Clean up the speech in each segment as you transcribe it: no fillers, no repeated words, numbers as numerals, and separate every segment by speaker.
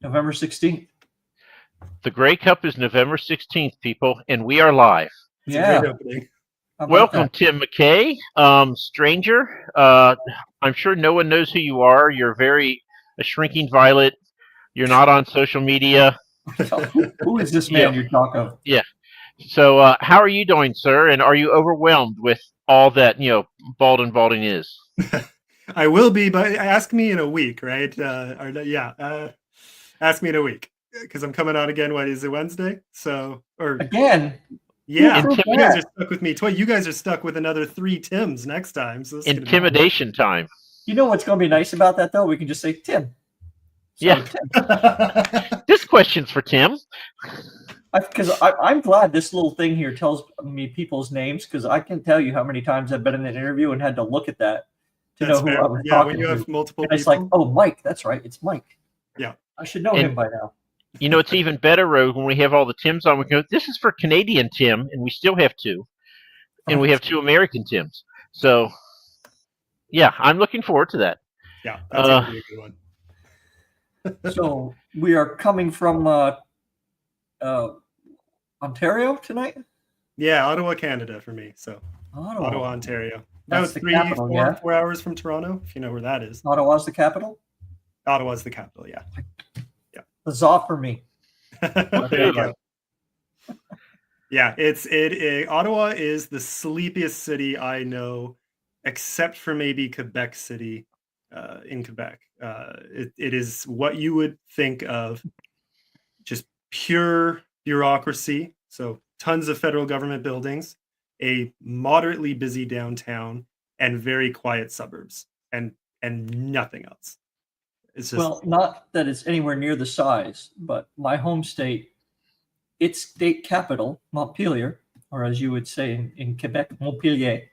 Speaker 1: November 16th.
Speaker 2: The Grey Cup is November 16th, people, and we are live.
Speaker 3: It's a
Speaker 1: Yeah.
Speaker 3: great opening.
Speaker 1: How about
Speaker 2: Welcome,
Speaker 1: that?
Speaker 2: Tim McKay. Stranger, I'm sure no one knows who you are. You're a shrinking violet. You're not on social media.
Speaker 1: Who is this man you're talking of?
Speaker 2: Yeah. So, how are you doing, sir? And are you overwhelmed with all that, Bald&Balding is?
Speaker 3: I will be, but ask me in a week, right? Ask me in a week because I'm coming on again. What is it, Wednesday?
Speaker 1: Again?
Speaker 3: Yeah,
Speaker 2: Intim-
Speaker 3: you guys are stuck with me. You guys are stuck with another 3 Tims next time. So
Speaker 2: Intimidation time.
Speaker 1: You know what's going to be nice about that, though? We can just say Tim. So,
Speaker 2: Yeah.
Speaker 1: Tim.
Speaker 2: This question's for Tim.
Speaker 1: Because I'm glad this little thing here tells me people's names, because I can tell you how many times I've been in an interview and had to look at that to know who I was talking
Speaker 3: when you have
Speaker 1: to.
Speaker 3: multiple
Speaker 1: And
Speaker 3: people.
Speaker 1: it's like, oh, Mike, that's right. It's Mike.
Speaker 3: Yeah.
Speaker 1: I should know him by now.
Speaker 2: It's even better, Rose, when we have all the Tims on. We go, this is for Canadian Tim, and we still have 2. And we have 2 American Tims. So, yeah, I'm looking forward to that.
Speaker 3: Yeah, that's going to be a good one.
Speaker 1: So, we are coming from Ontario tonight?
Speaker 3: Yeah, Ottawa, Canada for me. So, Ottawa, Ontario. About 4 hours from Toronto, if you know where that is.
Speaker 1: Ottawa's the capital?
Speaker 3: Ottawa's the capital, yeah.
Speaker 1: Huzzah for me.
Speaker 3: There you go. Yeah, Ottawa is the sleepiest city I know, except for maybe Quebec City in Quebec. It is what you would think of just pure bureaucracy. So tons of federal government buildings, a moderately busy downtown, and very quiet suburbs, and nothing else. It's just,
Speaker 1: well, not that it's anywhere near the size, but my home state, its state capital, Montpelier, or as you would say in Quebec, Montpelier,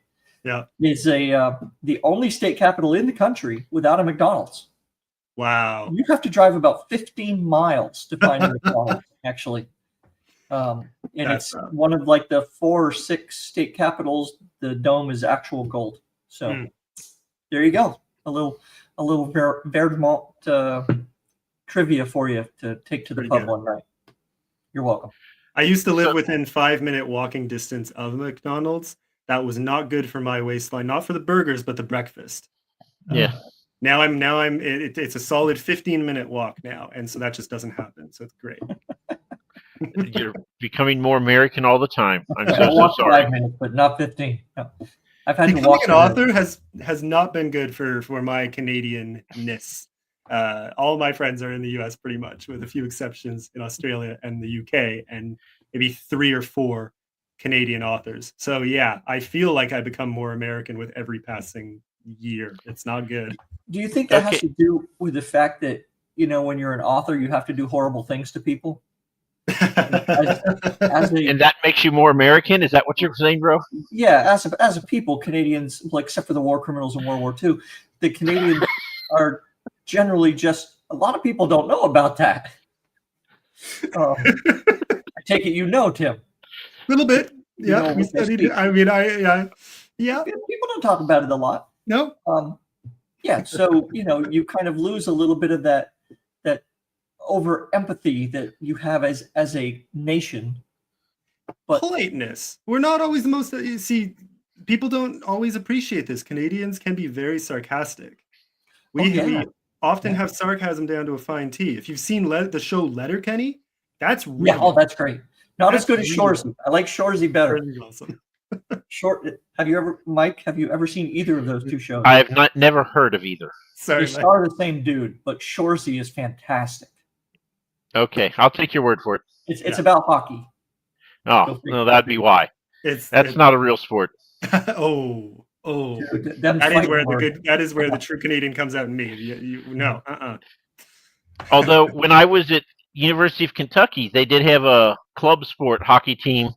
Speaker 1: is the only state capital in the country without a McDonald's.
Speaker 3: Wow.
Speaker 1: You have to drive about 15 miles to find a McDonald's, actually. And it's one of like the 4 or 6 state capitals. The dome is actual gold. So there you go. A little Vermont trivia for you to take to the pub one night. You're welcome.
Speaker 3: I used to live within 5-minute walking distance of McDonald's. That was not good for my waistline, not for the burgers, but the breakfast.
Speaker 2: Yeah.
Speaker 3: Now it's a solid 15-minute walk now, and so that just doesn't happen. So it's great.
Speaker 2: You're becoming more American all the time. I'm so sorry.
Speaker 1: 5 minutes, but not 15. No. I've had
Speaker 3: Becoming
Speaker 1: to walk.
Speaker 3: An author has not been good for my Canadian-ness. All my friends are in the US pretty much, with a few exceptions in Australia and the UK, and maybe 3 or 4 Canadian authors. So yeah, I feel like I become more American with every passing year. It's not good.
Speaker 1: Do you think that has to do with the fact that, when you're an author, you have to do horrible things to people?
Speaker 2: And that makes you more American? Is that what you're saying, bro?
Speaker 1: Yeah, as a people, Canadians, except for the war criminals in World War II, the Canadians are generally just, a lot of people don't know about that. I take it Tim.
Speaker 3: A little bit. Yeah. Yeah.
Speaker 1: People don't talk about it a lot.
Speaker 3: No.
Speaker 1: Yeah, so, you kind of lose a little bit of that over empathy that you have as a nation. But
Speaker 3: politeness. We're not always the most, you see, people don't always appreciate this. Canadians can be very sarcastic. We often have sarcasm down to a fine tea. If you've seen the show Letterkenny, that's really
Speaker 1: that's great. Not as good as Shoresy. I like Shoresy better.
Speaker 3: Awesome.
Speaker 1: Mike, have you ever seen either of those 2 shows?
Speaker 2: I have never heard of either.
Speaker 1: They star the same dude, but Shoresy is fantastic.
Speaker 2: Okay, I'll take your word for it.
Speaker 1: It's about hockey.
Speaker 2: Oh, no, that'd be why. That's not a real sport.
Speaker 3: Oh. That is where the true Canadian comes out in me. No.
Speaker 2: Although when I was at University of Kentucky, they did have a club sport hockey team,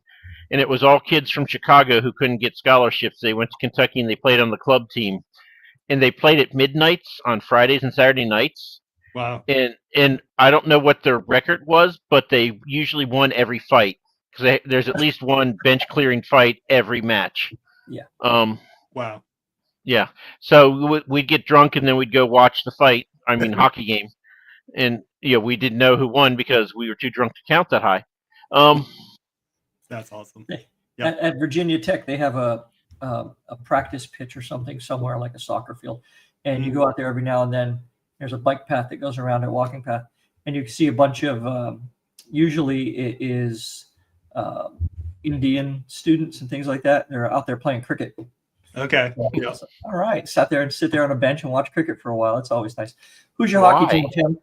Speaker 2: and it was all kids from Chicago who couldn't get scholarships. They went to Kentucky and they played on the club team, and they played at midnights on Fridays and Saturday nights.
Speaker 3: Wow.
Speaker 2: And I don't know what their record was, but they usually won every fight, because there's at least one bench clearing fight every match.
Speaker 1: Yeah.
Speaker 3: Wow.
Speaker 2: Yeah. So we'd get drunk and then we'd go watch the fight. I mean, hockey game. and we didn't know who won because we were too drunk to count that high.
Speaker 3: That's awesome.
Speaker 1: Yep. At Virginia Tech, they have a practice pitch or something somewhere like a soccer field, and you go out there every now and then. There's a bike path that goes around it, walking path, and you can see a bunch of usually it is Indian students and things like that. They're out there playing cricket.
Speaker 3: Okay.
Speaker 1: Yeah. All right. Sit there on a bench and watch cricket for a while. It's always nice. Who's your hockey team, Tim?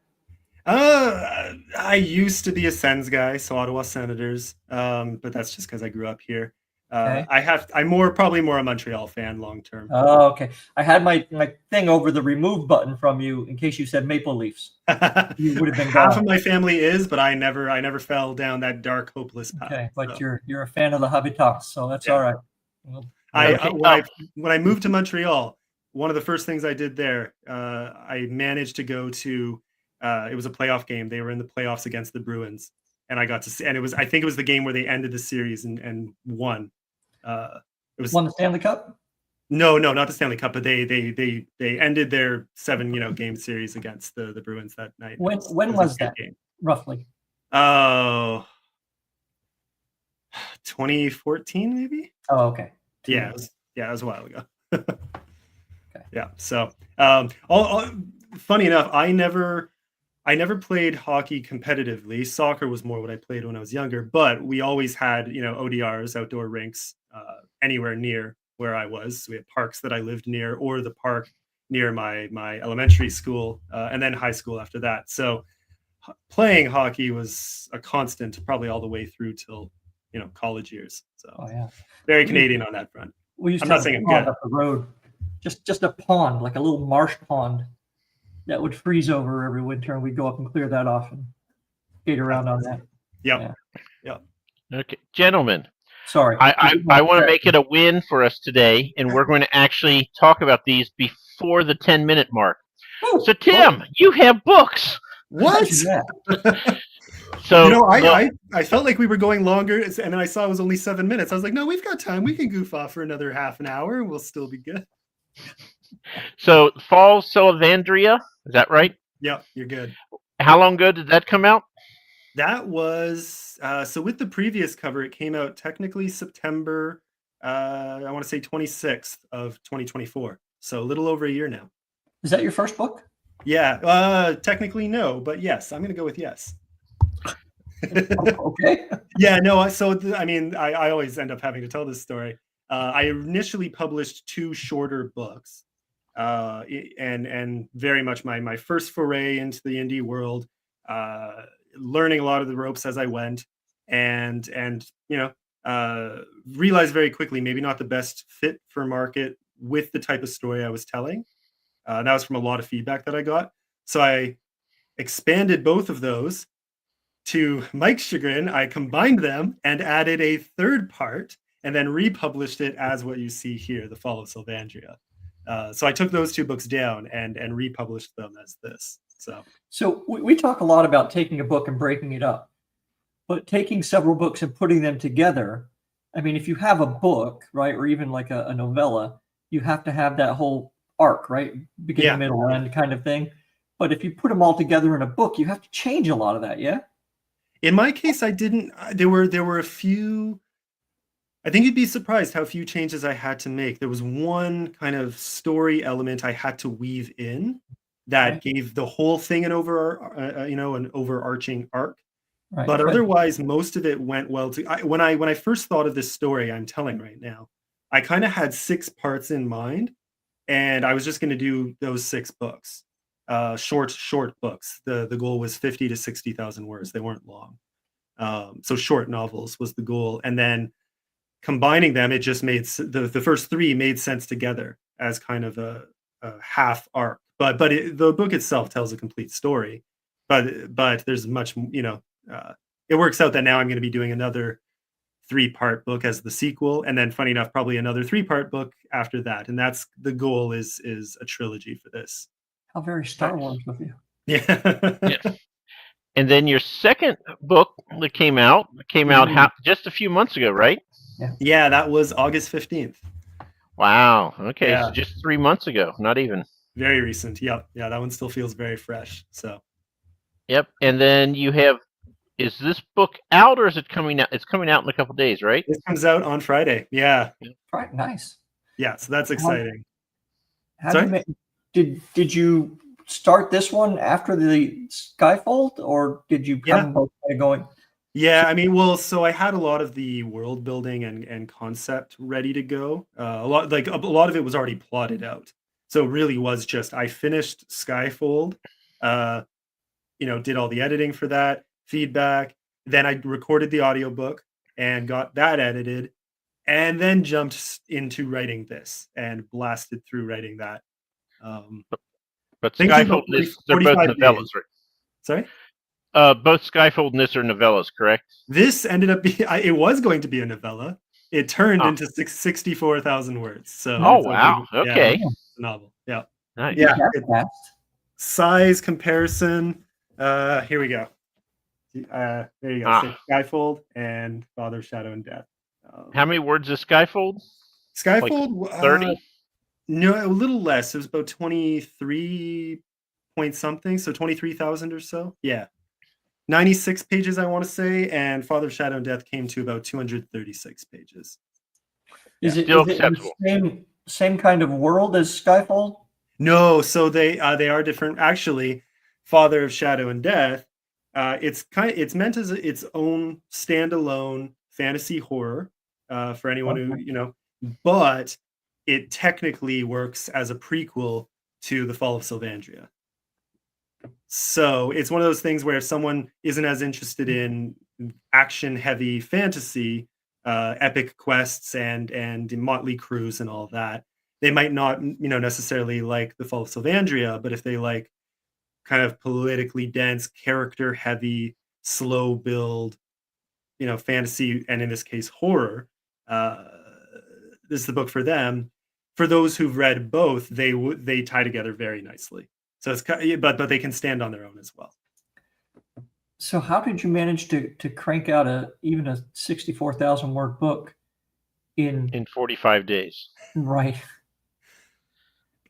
Speaker 3: I used to be a Sens guy, so Ottawa Senators. But that's just because I grew up here. Okay. I'm probably more a Montreal fan long term.
Speaker 1: Oh, okay. I had my thing over the remove button from you in case you said Maple Leafs. You would have been
Speaker 3: half of my family is, but I never fell down that dark, hopeless path.
Speaker 1: Okay, but so. You're a fan of the Habitats, so that's all right.
Speaker 3: Well, when I moved to Montreal, one of the first things I did there, I managed to go to. It was a playoff game. They were in the playoffs against the Bruins, and I got to see. And I think it was the game where they ended the series and won. It was
Speaker 1: won the Stanley Cup.
Speaker 3: No, not the Stanley Cup, but they ended their 7 game series against the Bruins that night.
Speaker 1: When was that game? Roughly?
Speaker 3: 2014 maybe.
Speaker 1: Oh, okay.
Speaker 3: Yeah, it was a while ago. Okay. Yeah. So, funny enough, I never played hockey competitively. Soccer was more what I played when I was younger, but we always had, ODRs, outdoor rinks, anywhere near where I was. So we had parks that I lived near, or the park near my elementary school, and then high school after that. So playing hockey was a constant probably all the way through till, college years. So very Canadian on that front.
Speaker 1: I'm not saying I'm good. Up the road, just a pond, like a little marsh pond that would freeze over every winter, and we'd go up and clear that off and skate around on that.
Speaker 3: Yeah.
Speaker 2: Okay, gentlemen.
Speaker 1: Sorry.
Speaker 2: I want to make it a win for us today, and we're going to actually talk about these before the 10-minute mark.
Speaker 1: Ooh,
Speaker 2: so, Tim, you have books.
Speaker 3: What?
Speaker 2: So
Speaker 3: I felt like we were going longer, and then I saw it was only 7 minutes. I was like, no, we've got time. We can goof off for another half an hour, and we'll still be good.
Speaker 2: So, Fall Salavandria, is that right?
Speaker 3: Yeah, you're good.
Speaker 2: How long ago did that come out?
Speaker 3: That was so with the previous cover, it came out technically September, I want to say 26th of 2024. So a little over a year now.
Speaker 1: Is that your first book?
Speaker 3: Yeah, technically no, but yes, I'm going to go with yes.
Speaker 1: Okay.
Speaker 3: Yeah, no. So I always end up having to tell this story. I initially published 2 shorter books, and very much my first foray into the indie world. Learning a lot of the ropes as I went, and realized very quickly maybe not the best fit for market with the type of story I was telling. That was from a lot of feedback that I got. So I expanded both of those. To Mike's chagrin, I combined them and added a 3rd part, and then republished it as what you see here, The Fall of Sylvandria. So I took those 2 books down and republished them as this. So
Speaker 1: we talk a lot about taking a book and breaking it up, but taking several books and putting them together. I mean, if you have a book, right, or even like a novella, you have to have that whole arc, right, beginning, middle, end kind of thing. But if you put them all together in a book, you have to change a lot of that, yeah.
Speaker 3: In my case, I didn't. There were a few. I think you'd be surprised how few changes I had to make. There was one kind of story element I had to weave in that gave the whole thing an overarching arc. Right. But otherwise, most of it went well. When I first thought of this story I'm telling right now, I kind of had 6 parts in mind, and I was just going to do those 6 books. Short books. The goal was 50 to 60,000 words. They weren't long. So short novels was the goal. And then combining them, it just made the first 3 made sense together as kind of a half arc. But the book itself tells a complete story. But there's much, it works out that now I'm going to be doing another 3-part book as the sequel. And then funny enough, probably another 3-part book after that. And that's the goal is a trilogy for this.
Speaker 1: How very Star Wars of you.
Speaker 3: Yeah.
Speaker 2: Yes. And then your second book that came out just a few months ago, right?
Speaker 3: Yeah, that was August 15th.
Speaker 2: Wow. Okay, so just 3 months ago, not even.
Speaker 3: Very recent. Yeah, that one still feels very fresh. So
Speaker 2: Yep. And then you have. Is this book out or is it coming out? It's coming out in a couple days, right?
Speaker 3: This comes out on Friday. Yeah.
Speaker 1: Right, nice.
Speaker 3: Yeah. So that's exciting.
Speaker 1: How did you start this one after the Skyfold, or did you come both going?
Speaker 3: Yeah, I mean, well, so I had a lot of the world building and concept ready to go. A lot of it was already plotted out. So it really was just I finished Skyfold, did all the editing for that, feedback, then I recorded the audiobook and got that edited, and then jumped into writing this and blasted through writing that.
Speaker 2: But Skyfold, they're both novellas, right?
Speaker 3: Sorry?
Speaker 2: Both Skyfold and this are novellas, correct?
Speaker 3: This ended up being, it was going to be a novella. It turned into 64,000 words. So
Speaker 2: wow. Okay.
Speaker 3: It's a novel. Yeah.
Speaker 2: Nice.
Speaker 3: Yeah. Size comparison. Here we go. There you go. So Skyfold and Father of Shadow and Death.
Speaker 2: How many words is Skyfold?
Speaker 3: Skyfold,
Speaker 2: like 30?
Speaker 3: No, a little less. It was about 23 point something, so 23,000 or so. Yeah. 96 pages, I want to say, and Father of Shadow and Death came to about 236 pages.
Speaker 1: Is it the same kind of world as Skyfold?
Speaker 3: No, so they are different. Actually, Father of Shadow and Death, it's meant as its own standalone fantasy horror for anyone who but it technically works as a prequel to The Fall of Sylvandria. So it's one of those things where if someone isn't as interested in action-heavy fantasy, epic quests and motley crews and all that, they might not, necessarily like The Fall of Sylvandria. But if they like kind of politically dense, character-heavy, slow build, fantasy, and in this case horror, this is the book for them. For those who've read both, they tie together very nicely. So it's but they can stand on their own as well.
Speaker 1: So how did you manage to crank out even a 64,000 word book in
Speaker 2: 45 days?
Speaker 1: Right.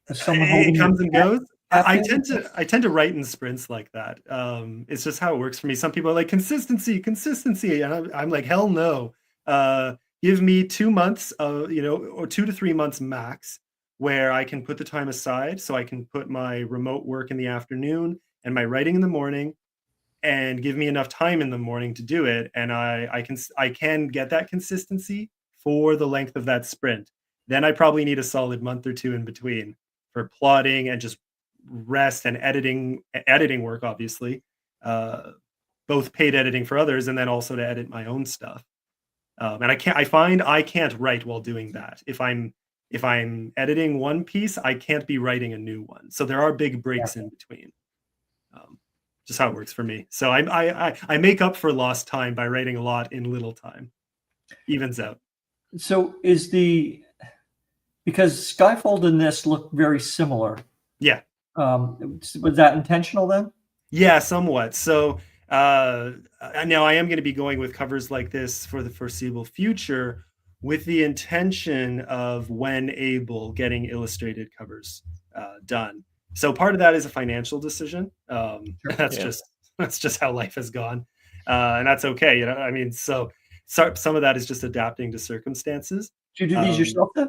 Speaker 3: It comes and goes. I tend to write in sprints like that. It's just how it works for me. Some people are like consistency, and I'm like, hell no. Give me 2 months of or 2 to 3 months max, where I can put the time aside so I can put my remote work in the afternoon and my writing in the morning, and give me enough time in the morning to do it. And I can get that consistency for the length of that sprint. Then I probably need a solid month or two in between for plotting and just rest and editing work, obviously, both paid editing for others and then also to edit my own stuff. And I find I can't write while doing that. If I'm editing one piece, I can't be writing a new one. So there are big breaks in between. Just how it works for me. So I make up for lost time by writing a lot in little time. Evens out.
Speaker 1: So because Skyfold and this look very similar.
Speaker 3: Yeah.
Speaker 1: Was that intentional then?
Speaker 3: Yeah, somewhat. So now I am going to be going with covers like this for the foreseeable future, with the intention of, when able, getting illustrated covers done. So part of that is a financial decision. That's just how life has gone, and that's okay. I mean, so some of that is just adapting to circumstances.
Speaker 1: Did you do these yourself then?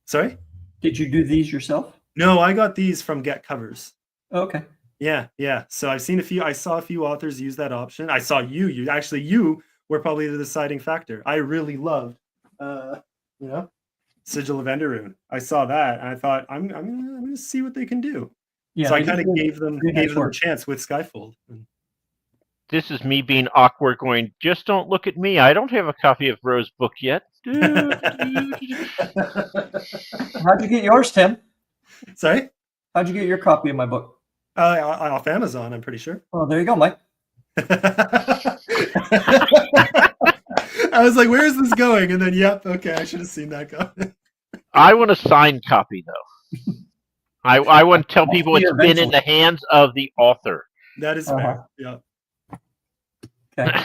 Speaker 3: Sorry?
Speaker 1: Did you do these yourself?
Speaker 3: No, I got these from Get Covers.
Speaker 1: Okay.
Speaker 3: Yeah. So I saw a few authors use that option. I saw you were probably the deciding factor. I really loved, Sigil of Enderun. I saw that and I thought, I'm gonna see what they can do. Yeah, so I kind of gave them a chance with Skyfold.
Speaker 2: This is me being awkward, going, just don't look at me. I don't have a copy of Ro's book yet.
Speaker 1: How'd you get yours, Tim?
Speaker 3: Sorry?
Speaker 1: How'd you get your copy of my book?
Speaker 3: Off Amazon, I'm pretty sure.
Speaker 1: Oh, there you go, Mike.
Speaker 3: I was like, where is this going? And then, yep, okay, I should have seen that coming.
Speaker 2: I want a signed copy, though. I want to tell people it's been in the hands of the author.
Speaker 3: That is fair. Yeah. Okay.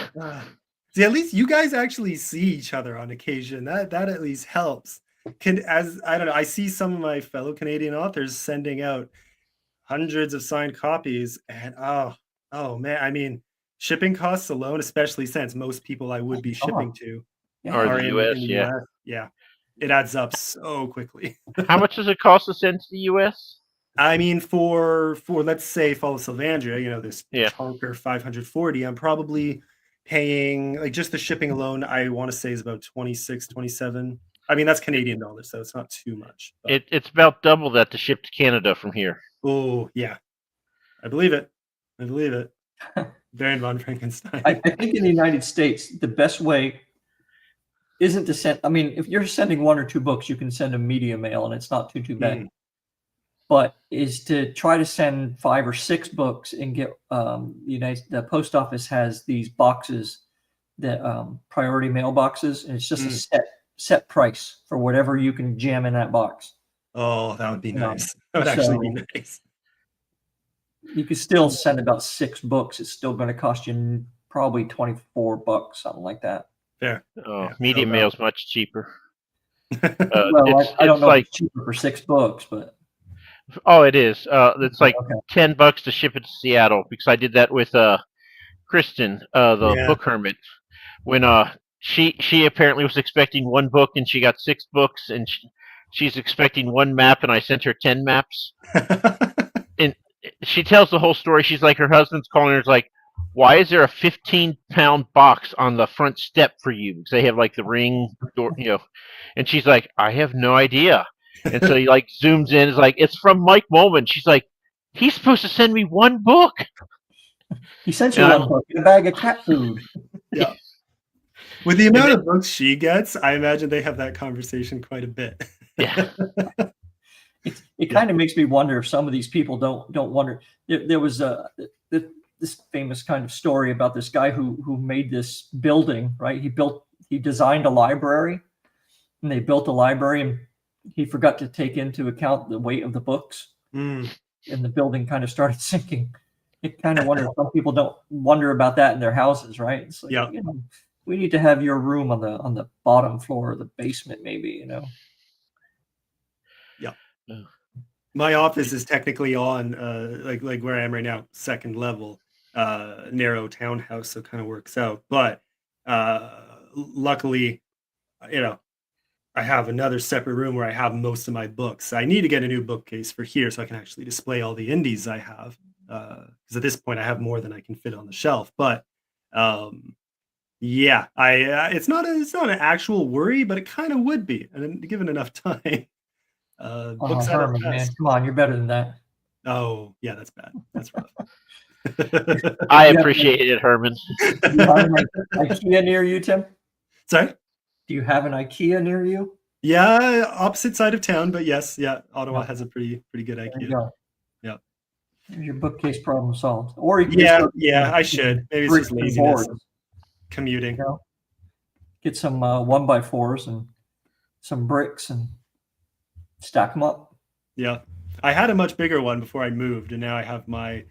Speaker 3: See, at least you guys actually see each other on occasion. That at least helps. I don't know, I see some of my fellow Canadian authors sending out hundreds of signed copies, and Oh man, I mean, shipping costs alone, especially since most people I would be shipping to
Speaker 2: Or
Speaker 3: are
Speaker 2: the
Speaker 3: in
Speaker 2: US,
Speaker 3: the
Speaker 2: yeah.
Speaker 3: US. Yeah, it adds up so quickly.
Speaker 2: How much does it cost to send to the US?
Speaker 3: I mean, for let's say Fall of Sylvandria, this
Speaker 2: Yeah.
Speaker 3: chunker 540, I'm probably paying like just the shipping alone. I want to say is about 26, 27. I mean, that's Canadian dollars, so it's not too much. But
Speaker 2: It's about double that to ship to Canada from here.
Speaker 3: oh yeah, I believe it. I believe it. Baron von Frankenstein.
Speaker 1: I think in the United States, the best way isn't to send. I mean, if you're sending 1 or 2 books, you can send a media mail, and it's not too bad. But is to try to send 5 or 6 books and get the post office has these boxes that priority mail boxes, and it's just a set price for whatever you can jam in that box.
Speaker 3: Oh, that would be nice. That would actually be nice.
Speaker 1: You could still send about 6 books. It's still going to cost you probably $24, something like that.
Speaker 3: Fair.
Speaker 2: Oh,
Speaker 3: Yeah,
Speaker 2: media mail's much cheaper.
Speaker 1: Well, I don't know if it's cheaper for 6 books, but
Speaker 2: oh, it is. It's like
Speaker 1: okay.
Speaker 2: $10 to ship it to Seattle because I did that with Kristen, the book hermit, when she apparently was expecting 1 book and she got 6 books, and she's expecting 1 map, and I sent her 10 maps. And she tells the whole story. She's like, her husband's calling her. It's like, why is there a 15-pound box on the front step for you? Because they have like the ring door, And she's like, I have no idea. And so he like zooms in. It's like, it's from Mike Molman. She's like, he's supposed to send me 1 book.
Speaker 1: He sent you 1 book and a bag of cat food.
Speaker 3: Yeah. With the amount of books she gets, I imagine they have that conversation quite a bit.
Speaker 2: Yeah.
Speaker 1: It kind of makes me wonder if some of these people don't wonder. There was this famous kind of story about this guy who made this building, right? He designed a library, and they built a library, and he forgot to take into account the weight of the books, and the building kind of started sinking. It kind of wonder if some people don't wonder about that in their houses, right? It's like, we need to have your room on the bottom floor or the basement, maybe,
Speaker 3: Yeah. My office is technically on like where I am right now, 2nd level, narrow townhouse, so it kind of works out. But luckily, I have another separate room where I have most of my books. I need to get a new bookcase for here so I can actually display all the indies I have. Because at this point I have more than I can fit on the shelf. But yeah, it's not an actual worry, but it kind of would be, and given enough time. Books
Speaker 1: Herman, man, come on, you're better than that.
Speaker 3: Oh yeah, that's bad. That's rough.
Speaker 2: I appreciate it, Herman.
Speaker 1: Do you have an IKEA near you, Tim?
Speaker 3: Sorry?
Speaker 1: Do you have an IKEA near you?
Speaker 3: Yeah, opposite side of town, but yes, Ottawa has a pretty good IKEA.
Speaker 1: There you go.
Speaker 3: Yeah.
Speaker 1: There's your bookcase problem solved. Or you
Speaker 3: can I should. Maybe it's just laziness. Commuting.
Speaker 1: Get some 1x4s and some bricks and stack them up.
Speaker 3: Yeah. I had a much bigger one before I moved, and now I have my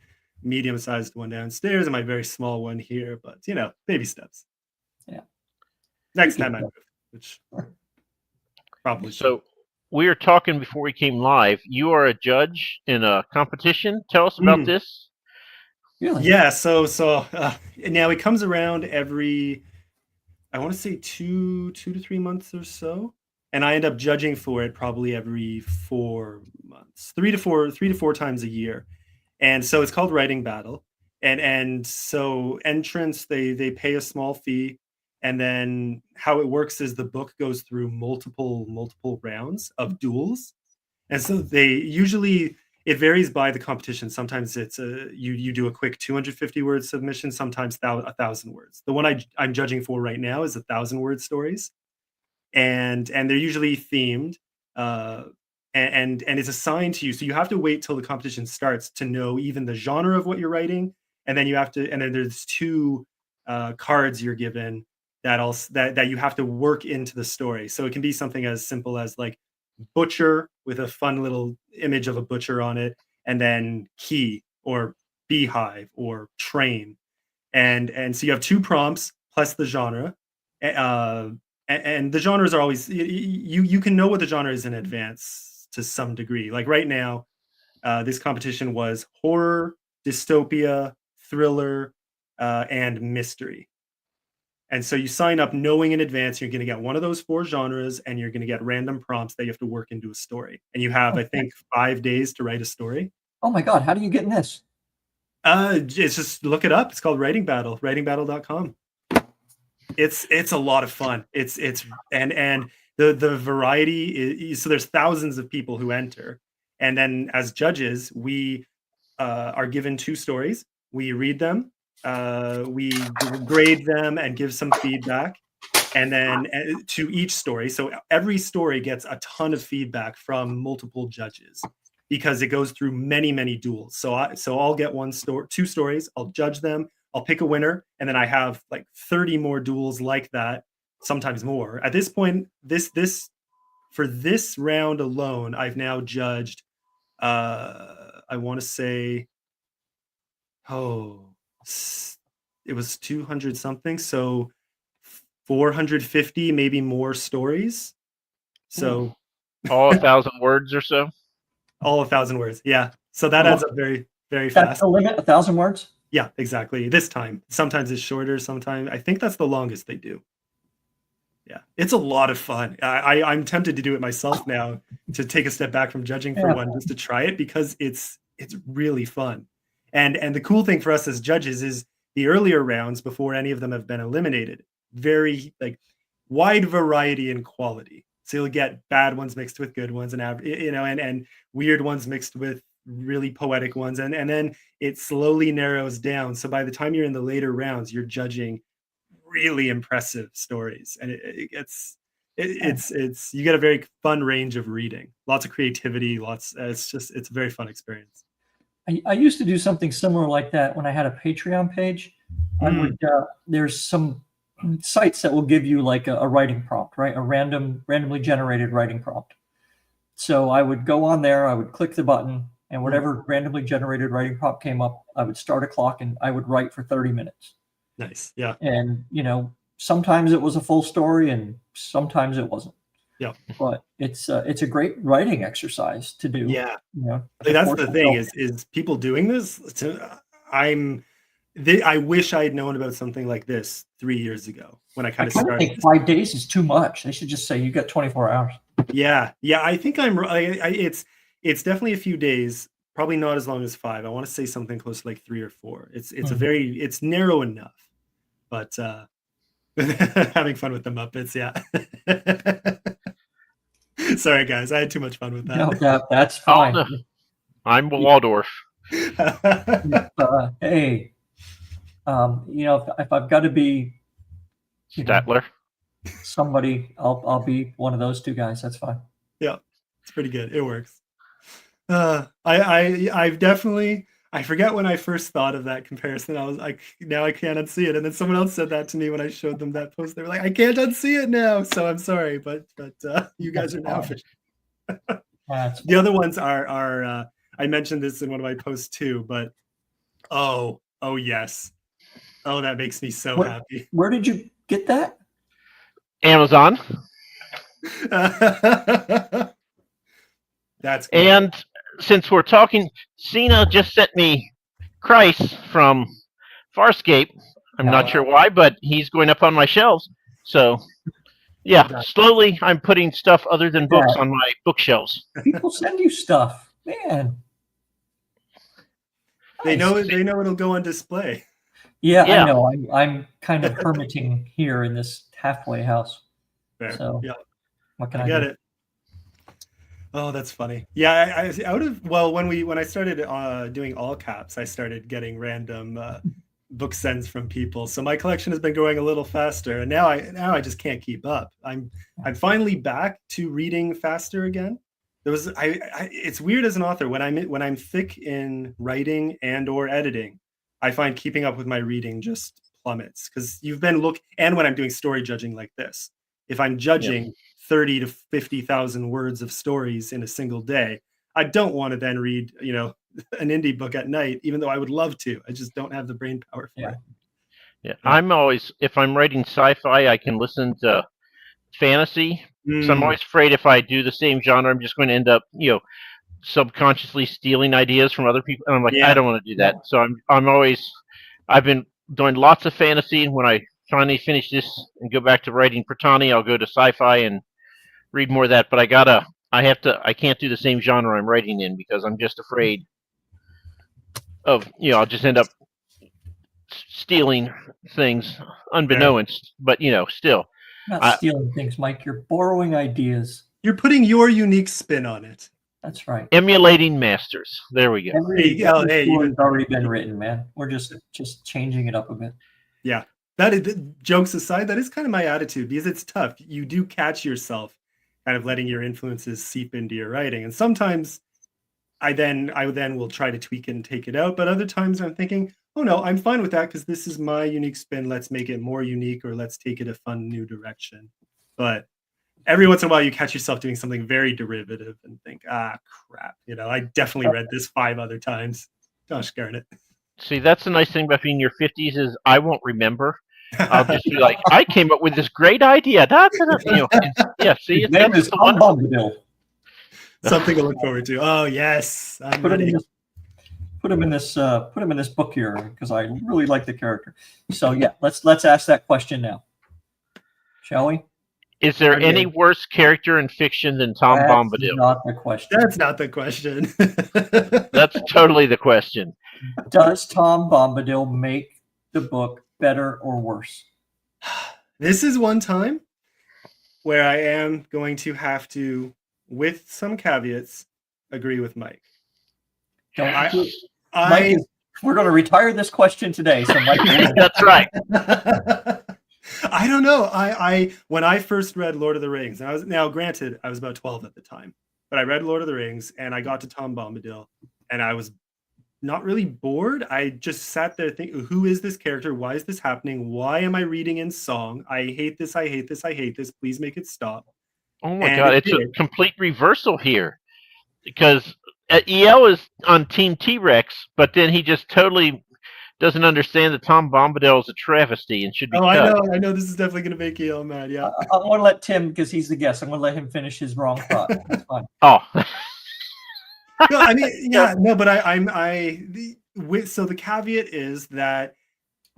Speaker 3: medium-sized one downstairs and my very small one here, but baby steps.
Speaker 1: Yeah.
Speaker 3: Next time I move, which probably
Speaker 2: so. We were talking before we came live. You are a judge in a competition. Tell us about this.
Speaker 1: Really?
Speaker 3: Yeah. So now it comes around every, I want to say 2 to 3 months or so, and I end up judging for it probably every 4 months, 3 to 4 times a year. And so it's called Writing Battle, and so entrants they pay a small fee. And then how it works is the book goes through multiple rounds of duels. And so it varies by the competition. Sometimes it's you do a quick 250-word submission, sometimes 1,000 words. The one I'm judging for right now is 1,000-word stories. And they're usually themed and it's assigned to you. So you have to wait till the competition starts to know even the genre of what you're writing. And then there's 2 cards you're given that you have to work into the story. So it can be something as simple as like butcher with a fun little image of a butcher on it, and then key or beehive or train. And so you have 2 prompts plus the genre. And the genres are always, you can know what the genre is in advance to some degree. Like right now, this competition was horror, dystopia, thriller, and mystery. And so you sign up knowing in advance you're going to get one of those 4 genres, and you're going to get random prompts that you have to work into a story. And you have, I think, 5 days to write a story.
Speaker 1: Oh my God, how do you get in this?
Speaker 3: It's just look it up. It's called Writing Battle, writingbattle.com. It's a lot of fun. And the variety is, so there's thousands of people who enter. And then as judges, we are given 2 stories. We read them, we grade them and give some feedback. And then to each story. So every story gets a ton of feedback from multiple judges, because it goes through many, many duels. So I'll get 2 stories, I'll judge them, I'll pick a winner, and then I have like 30 more duels like that, sometimes more. At this point, for this round alone, I've now judged, I want to say, it was 200 something, so 450, maybe more stories. So
Speaker 2: all 1,000 words or so.
Speaker 3: All 1,000 words. Yeah. So that adds up very, very
Speaker 1: That's
Speaker 3: fast.
Speaker 1: the limit, 1,000 words?
Speaker 3: Yeah, exactly. This time. Sometimes it's shorter. Sometimes I think that's the longest they do. Yeah. It's a lot of fun. I'm tempted to do it myself now, to take a step back from judging for one, just to try it, because it's really fun. And the cool thing for us as judges is the earlier rounds, before any of them have been eliminated, very like wide variety in quality. So you'll get bad ones mixed with good ones, and and weird ones mixed with really poetic ones, and then it slowly narrows down. So by the time you're in the later rounds, you're judging really impressive stories, and it's you get a very fun range of reading, lots of creativity, it's a very fun experience.
Speaker 1: I used to do something similar like that when I had a Patreon page. There's some sites that will give you like a writing prompt, right? A randomly generated writing prompt. So I would go on there, I would click the button, and whatever randomly generated writing prompt came up, I would start a clock and I would write for 30 minutes.
Speaker 3: Nice. Yeah.
Speaker 1: And, sometimes it was a full story and sometimes it wasn't.
Speaker 3: Yeah.
Speaker 1: But it's a great writing exercise to do.
Speaker 3: Yeah. That's the thing is people doing this. I wish I had known about something like this 3 years ago, when I kind of started.
Speaker 1: I think 5 days is too much. They should just say you got 24 hours.
Speaker 3: Yeah. I think it's definitely a few days, probably not as long as 5. I want to say something close to like 3 or 4. It's narrow enough, but having fun with the Muppets. Yeah. Sorry guys, I had too much fun with that.
Speaker 1: No, that's fine.
Speaker 2: I'm Waldorf.
Speaker 1: Hey, if I've got to be
Speaker 2: Statler,
Speaker 1: somebody, I'll be one of those 2 guys. That's fine.
Speaker 3: Yeah, it's pretty good. It works. I've definitely, I forget when I first thought of that comparison. I was like, now I can't unsee it. And then someone else said that to me when I showed them that post. They were like, I can't unsee it now. So I'm sorry, but you guys are now official. The other ones are I mentioned this in one of my posts too, but oh yes. Oh, that makes me so happy.
Speaker 1: Where did you get that?
Speaker 2: Amazon.
Speaker 3: That's cool.
Speaker 2: And since we're talking, Cena just sent me Christ from Farscape. I'm not sure why, but he's going up on my shelves. So, yeah, slowly I'm putting stuff other than books on my bookshelves.
Speaker 1: People send you stuff, man.
Speaker 3: They know it'll go on display.
Speaker 1: Yeah. I know. I'm kind of hermiting here in this halfway house.
Speaker 3: Fair.
Speaker 1: So, what can I
Speaker 3: get
Speaker 1: do?
Speaker 3: it. Oh, that's funny. Yeah, when I started doing all caps, I started getting random book sends from people. So my collection has been growing a little faster, and now I just can't keep up. I'm finally back to reading faster again. It's weird as an author when I'm thick in writing and or editing, I find keeping up with my reading just plummets, because and when I'm doing story judging like this, if I'm judging 30 to 50,000 words of stories in a single day, I don't want to then read, an indie book at night, even though I would love to. I just don't have the brain power for it.
Speaker 2: Yeah. If I'm writing sci-fi, I can listen to fantasy. So I'm always afraid if I do the same genre, I'm just going to end up, subconsciously stealing ideas from other people. And I'm like, I don't want to do that. So I'm always I've been doing lots of fantasy, and when I finally finish this and go back to writing Protani, I'll go to sci-fi and read more of that. But I can't do the same genre I'm writing in because I'm just afraid of, I'll just end up stealing things unbeknownst. But still,
Speaker 1: You're not
Speaker 2: I,
Speaker 1: stealing things, Mike. You're borrowing ideas.
Speaker 3: You're putting your unique spin on it.
Speaker 1: That's right.
Speaker 2: emulating masters. There we go.
Speaker 1: Every story's already been written, man. We're just changing it up a bit.
Speaker 3: Yeah. That is, jokes aside, that is kind of my attitude because it's tough. You do catch yourself kind of letting your influences seep into your writing. And sometimes I then will try to tweak it and take it out. But other times I'm thinking, oh no, I'm fine with that because this is my unique spin. Let's make it more unique, or let's take it a fun new direction. But every once in a while you catch yourself doing something very derivative and think, crap. I definitely read this 5 other times. Gosh darn it.
Speaker 2: See, that's the nice thing about being in your 50s is I won't remember. I'll just be like, I came up with this great idea. Yeah, see,
Speaker 1: His name is Tom Bombadil.
Speaker 3: Something to look forward to. Oh yes, I'm ready.
Speaker 1: Put him in this book here because I really like the character. So yeah, let's ask that question now, shall we?
Speaker 2: Is there any worse character in fiction than Tom Bombadil?
Speaker 1: That's not the question.
Speaker 3: That's not the question.
Speaker 2: That's totally the question.
Speaker 1: Does Tom Bombadil make the book better or worse?
Speaker 3: This is one time where I am going to have to, with some caveats, agree with Mike.
Speaker 1: Mike we're going to retire this question today. So Mike,
Speaker 2: that's right.
Speaker 3: I don't know. I when I first read Lord of the Rings, and granted, I was about 12 at the time, but I read Lord of the Rings and I got to Tom Bombadil and I was not really bored. I just sat there thinking, who is this character? Why is this happening? Why am I reading in song? I hate this. I hate this. I hate this. Please make it stop.
Speaker 2: Oh my God. It's a complete reversal here because EL is on Team T-Rex, but then he just totally doesn't understand that Tom Bombadil is a travesty and should be cut.
Speaker 3: I know. This is definitely going to make EL mad. Yeah.
Speaker 1: I want to let Tim, because he's the guest, I'm going to let him finish his wrong thought. That's fine.
Speaker 2: Oh.
Speaker 3: No, I mean, yeah, no, but so the caveat is that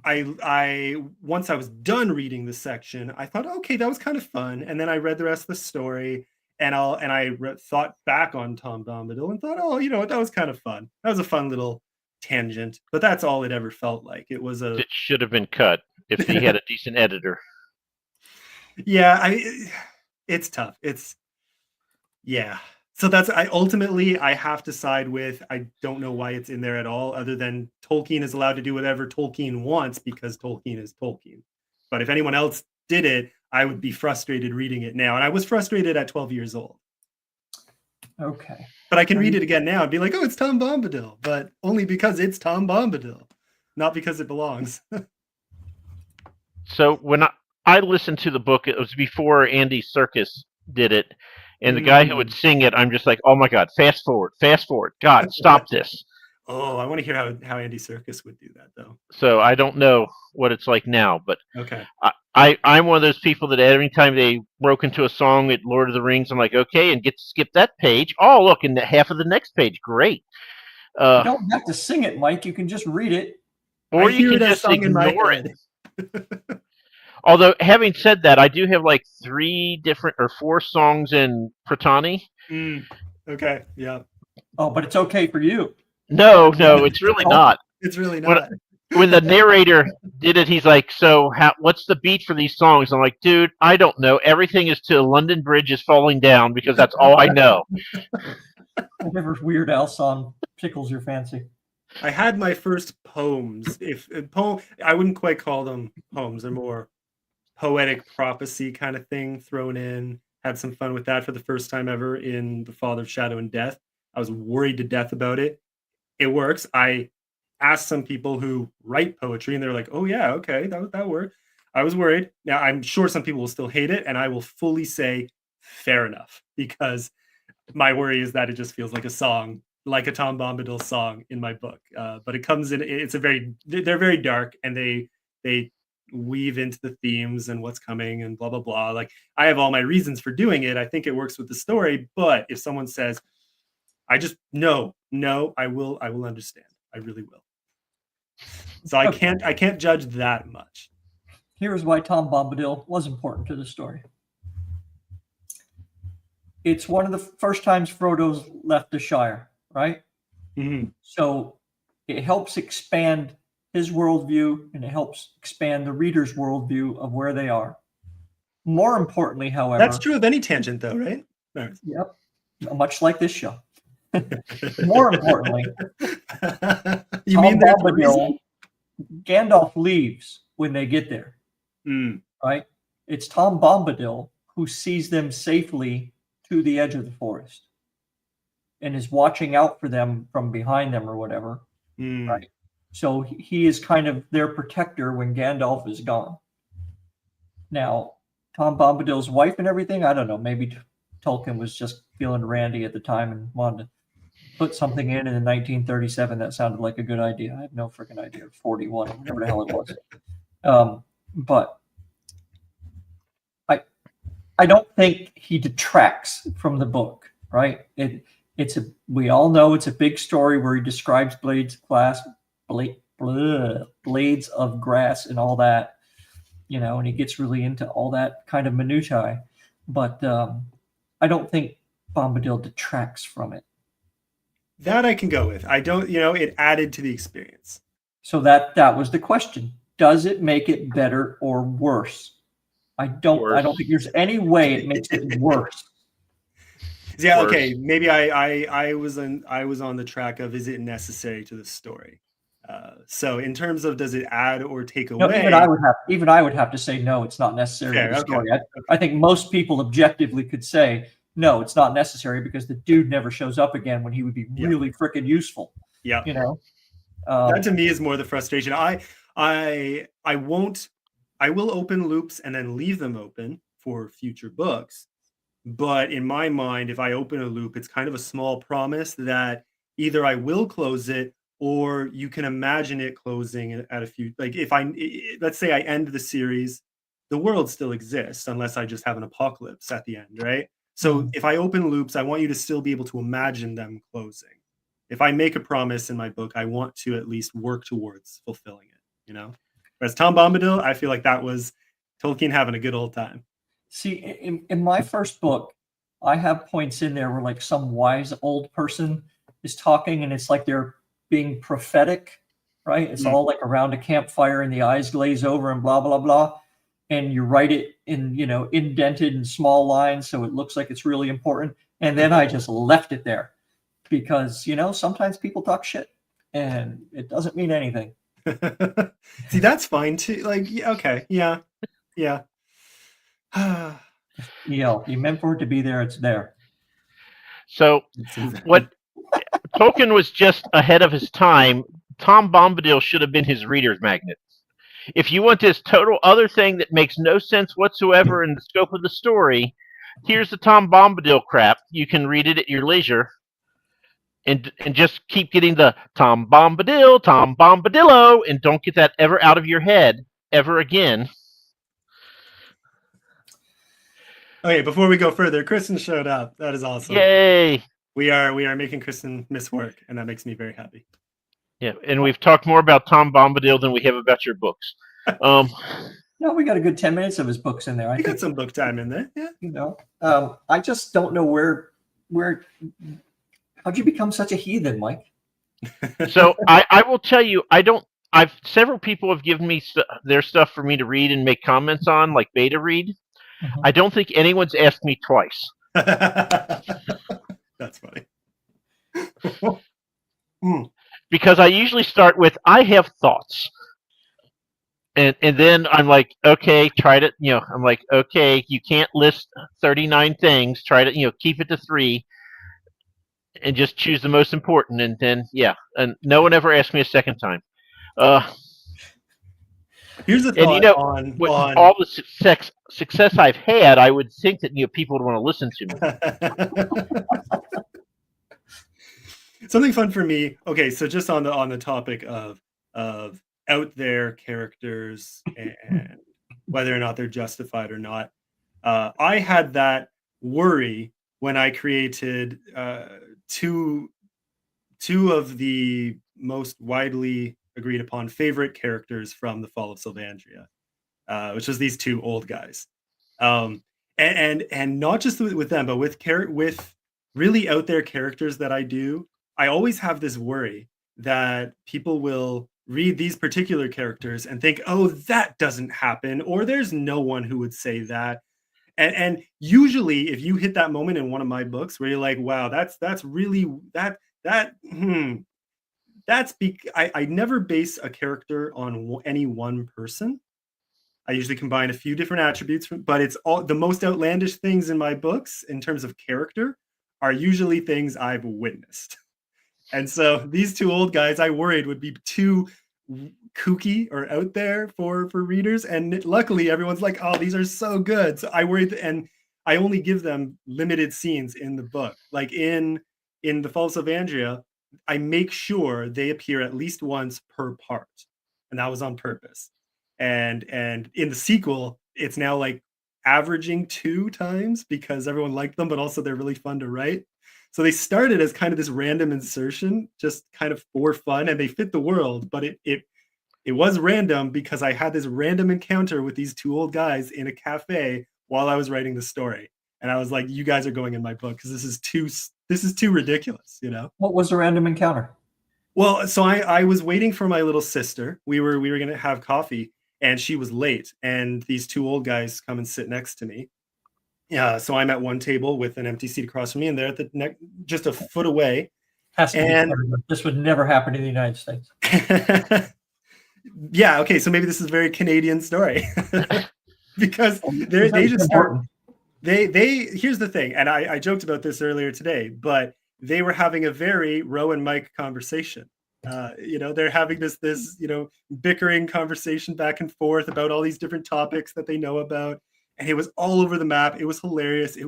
Speaker 3: I once I was done reading the section, I thought, okay, that was kind of fun, and then I read the rest of the story, and I thought back on Tom Bombadil and thought, oh, that was kind of fun. That was a fun little tangent, but that's all it ever felt like. It
Speaker 2: should have been cut if he had a decent editor.
Speaker 3: Yeah, it's tough. Yeah. So ultimately I have to side with, I don't know why it's in there at all, other than Tolkien is allowed to do whatever Tolkien wants because Tolkien is Tolkien. But if anyone else did it, I would be frustrated reading it now. And I was frustrated at 12 years old.
Speaker 1: Okay.
Speaker 3: But I can read it again now and be like, oh, it's Tom Bombadil, but only because it's Tom Bombadil, not because it belongs.
Speaker 2: So when I listened to the book, it was before Andy Serkis did it. And the guy who would sing it, I'm just like, oh my God, fast forward. God, stop this.
Speaker 3: Oh, I want to hear how Andy Serkis would do that, though.
Speaker 2: So I don't know what it's like now, but
Speaker 3: okay.
Speaker 2: I'm one of those people that every time they broke into a song at Lord of the Rings, I'm like, okay, and get to skip that page. Oh, look, and half of the next page. Great.
Speaker 1: You don't have to sing it, Mike. You can just read it.
Speaker 2: Or you can just ignore it. Although, having said that, I do have like 3 different or 4 songs in Protani.
Speaker 3: Okay, yeah.
Speaker 1: Oh, but it's okay for you.
Speaker 2: No, it's really not.
Speaker 3: It's really not.
Speaker 2: When the narrator did it, he's like, so what's the beat for these songs? I'm like, dude, I don't know. Everything is to London Bridge is falling down because that's all I know.
Speaker 1: Whatever Weird Al song tickles your fancy.
Speaker 3: I had my first poems. I wouldn't quite call them poems. They're more poetic prophecy kind of thing thrown in. Had some fun with that for the first time ever in The Father of Shadow and Death. I was worried to death about it. It works. I asked some people who write poetry and they're like, oh yeah, okay, that worked. I was worried. Now I'm sure some people will still hate it, and I will fully say fair enough, because my worry is that it just feels like a song, like a Tom Bombadil song in my book. But it comes in, they're very dark, and they weave into the themes and what's coming and blah, blah, blah. Like, I have all my reasons for doing it. I think it works with the story. But if someone says, I just, no, I will understand. I really will. So I can't judge that much.
Speaker 1: Here's why Tom Bombadil was important to the story. It's one of the first times Frodo's left the Shire, right?
Speaker 3: Mm-hmm.
Speaker 1: So it helps expand his worldview, and it helps expand the reader's worldview of where they are. More importantly, however,
Speaker 3: that's true of any tangent, though, right? No.
Speaker 1: Yep, much like this show. More importantly,
Speaker 3: you mean there's a reason?
Speaker 1: Gandalf leaves when they get there, right? It's Tom Bombadil who sees them safely to the edge of the forest and is watching out for them from behind them or whatever, right? So he is kind of their protector when Gandalf is gone. Now, Tom Bombadil's wife and everything, I don't know, maybe Tolkien was just feeling randy at the time and wanted to put something in 1937 that sounded like a good idea. I have no freaking idea. 41, whatever the hell it was. But I don't think he detracts from the book, right? We all know it's a big story where he describes blades of grass and all that, and he gets really into all that kind of minutiae. But I don't think Bombadil detracts from it.
Speaker 3: That I can go with. I don't, it added to the experience.
Speaker 1: So that was the question. Does it make it better or worse? I don't think there's any way it makes it worse.
Speaker 3: Yeah, okay. Maybe I was on the track of, is it necessary to the story? So in terms of, does it add or take away?
Speaker 1: No, even I would have to say no, it's not necessary to the story. Okay. I think most people objectively could say no, it's not necessary because the dude never shows up again when he would be really freaking useful.
Speaker 3: Yeah,
Speaker 1: that
Speaker 3: to me is more the frustration. I will open loops and then leave them open for future books. But in my mind, if I open a loop, it's kind of a small promise that either I will close it or you can imagine it closing at a few. Like let's say I end the series, the world still exists unless I just have an apocalypse at the end, right? So if I open loops, I want you to still be able to imagine them closing. If I make a promise in my book, I want to at least work towards fulfilling it, Whereas Tom Bombadil, I feel like that was Tolkien having a good old time.
Speaker 1: See, in my first book, I have points in there where like some wise old person is talking and it's like they're being prophetic, right? It's all like around a campfire and the eyes glaze over and blah, blah, blah. And you write it in, indented in small lines so it looks like it's really important. And then I just left it there because, sometimes people talk shit and it doesn't mean anything.
Speaker 3: See, that's fine too. Like, okay, yeah.
Speaker 1: You meant for it to be there, it's there.
Speaker 2: So what Tolkien was just ahead of his time. Tom Bombadil should have been his reader's magnet. If you want this total other thing that makes no sense whatsoever in the scope of the story, here's the Tom Bombadil crap. You can read it at your leisure. And just keep getting the Tom Bombadillo, and don't get that ever out of your head ever again.
Speaker 3: Okay, before we go further, Kristen showed up. That is awesome.
Speaker 2: Yay!
Speaker 3: We are making Kristen miss work, and that makes me very happy.
Speaker 2: Yeah, and we've talked more about Tom Bombadil than we have about your books.
Speaker 1: No, we got a good 10 minutes of his books in there.
Speaker 3: I got some book time in there.
Speaker 1: Yeah. I just don't know where. How'd you become such a heathen, Mike?
Speaker 2: So I will tell you, several people have given me their stuff for me to read and make comments on, like beta read. Mm-hmm. I don't think anyone's asked me twice.
Speaker 3: That's funny.
Speaker 2: Because I usually start with, I have thoughts. And then I'm like, okay, try to, I'm like, okay, you can't list 39 things. Try to, keep it to 3. And just choose the most important, and then and no one ever asked me a second time.
Speaker 3: Here's a thought
Speaker 2: with all the success I've had, I would think that people would want to listen to me.
Speaker 3: Something fun for me. Okay, so just on the topic of out there characters and whether or not they're justified or not, I had that worry when I created two of the most widely agreed upon favorite characters from the Fall of Sylvandria, which was these two old guys. And not just with them, but with really out there characters that I do, I always have this worry that people will read these particular characters and think, oh, that doesn't happen, or there's no one who would say that. And usually if you hit that moment in one of my books where you're like, wow, that's really I never base a character on any one person. I usually combine a few different attributes, but it's all the most outlandish things in my books in terms of character are usually things I've witnessed. And so these two old guys I worried would be too kooky or out there for readers. And luckily everyone's like, oh, these are so good. So I worried, and I only give them limited scenes in the book. Like in the Fall of Sylvandria, I make sure they appear at least once per part. And that was on purpose. And in the sequel, it's now like averaging 2 times because everyone liked them, but also they're really fun to write. So they started as kind of this random insertion, just kind of for fun, and they fit the world, but it was random because I had this random encounter with these two old guys in a cafe while I was writing the story. And I was like, you guys are going in my book because this is too ridiculous, you know?
Speaker 1: What was the random encounter?
Speaker 3: Well, so I was waiting for my little sister. We were going to have coffee, and she was late, and these two old guys come and sit next to me. Yeah, so I'm at one table with an empty seat across from me, and they're at the just a foot away.
Speaker 1: Has to be this would never happen in the United States.
Speaker 3: Yeah, okay, so maybe this is a very Canadian story. Because they just start. Here's the thing, and I joked about this earlier today, but they were having a very Ro and Mike conversation. They're having this bickering conversation back and forth about all these different topics that they know about. And it was all over the map. It was hilarious.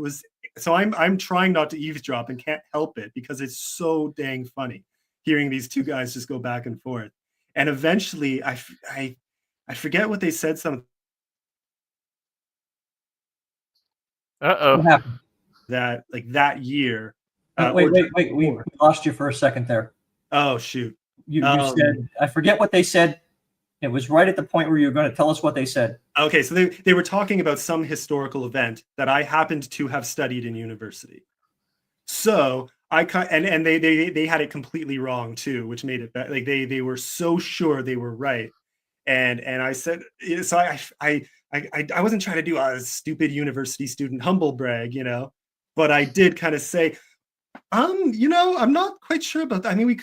Speaker 3: So I'm trying not to eavesdrop and can't help it because it's so dang funny hearing these two guys just go back and forth. And eventually I forget what they said.
Speaker 1: What happened?
Speaker 3: That year.
Speaker 1: Wait. We lost you for a second there.
Speaker 3: Oh, shoot.
Speaker 1: You said, I forget what they said. It was right at the point where you were going to tell us what they said.
Speaker 3: Okay, so they were talking about some historical event that I happened to have studied in university. So they had it completely wrong too, which made it like they were so sure they were right. And I said, so I wasn't trying to do a stupid university student humble brag, but I did kind of say, I'm not quite sure about that. I mean,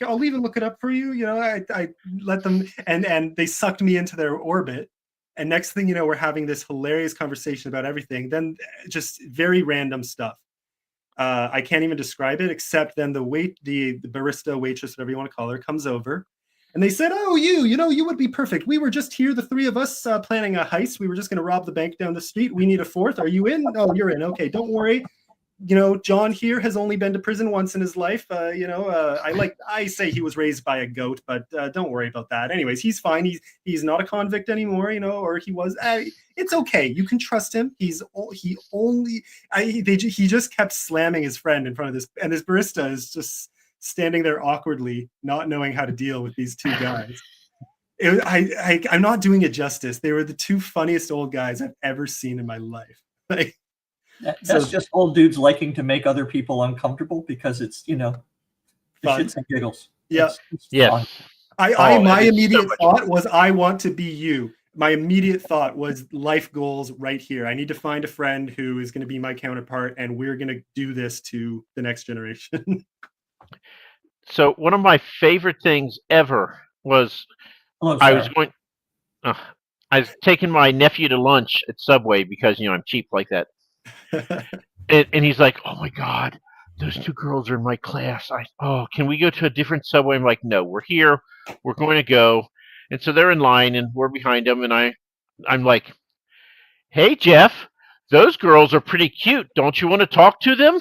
Speaker 3: I'll even look it up for you. I let them, and they sucked me into their orbit. And next thing you know, we're having this hilarious conversation about everything. Then just very random stuff. I can't even describe it, except then the barista, waitress, whatever you want to call her, comes over. And they said, oh, you would be perfect. We were just here, the three of us, planning a heist. We were just going to rob the bank down the street. We need a fourth. Are you in? Oh, you're in. Okay, don't worry. John here has only been to prison once in his life. I say he was raised by a goat, but don't worry about that. Anyways, he's fine. He's not a convict anymore, or he was. It's okay. You can trust him. He just kept slamming his friend in front of this, and this barista is just standing there awkwardly, not knowing how to deal with these two guys. I'm not doing it justice. They were the two funniest old guys I've ever seen in my life.
Speaker 1: That's just old dudes liking to make other people uncomfortable because it's the shits and giggles.
Speaker 3: Yeah,
Speaker 2: yeah.
Speaker 3: My immediate thought was, I want to be you. My immediate thought was life goals right here. I need to find a friend who is going to be my counterpart, and we're going to do this to the next generation.
Speaker 2: So one of my favorite things ever was I was taking my nephew to lunch at Subway because I'm cheap like that. and he's like, oh my God, those two girls are in my class. Can we go to a different Subway? I'm like, no, we're here. We're going to go. And so they're in line and we're behind them. And I'm like, hey, Jeff, those girls are pretty cute. Don't you want to talk to them?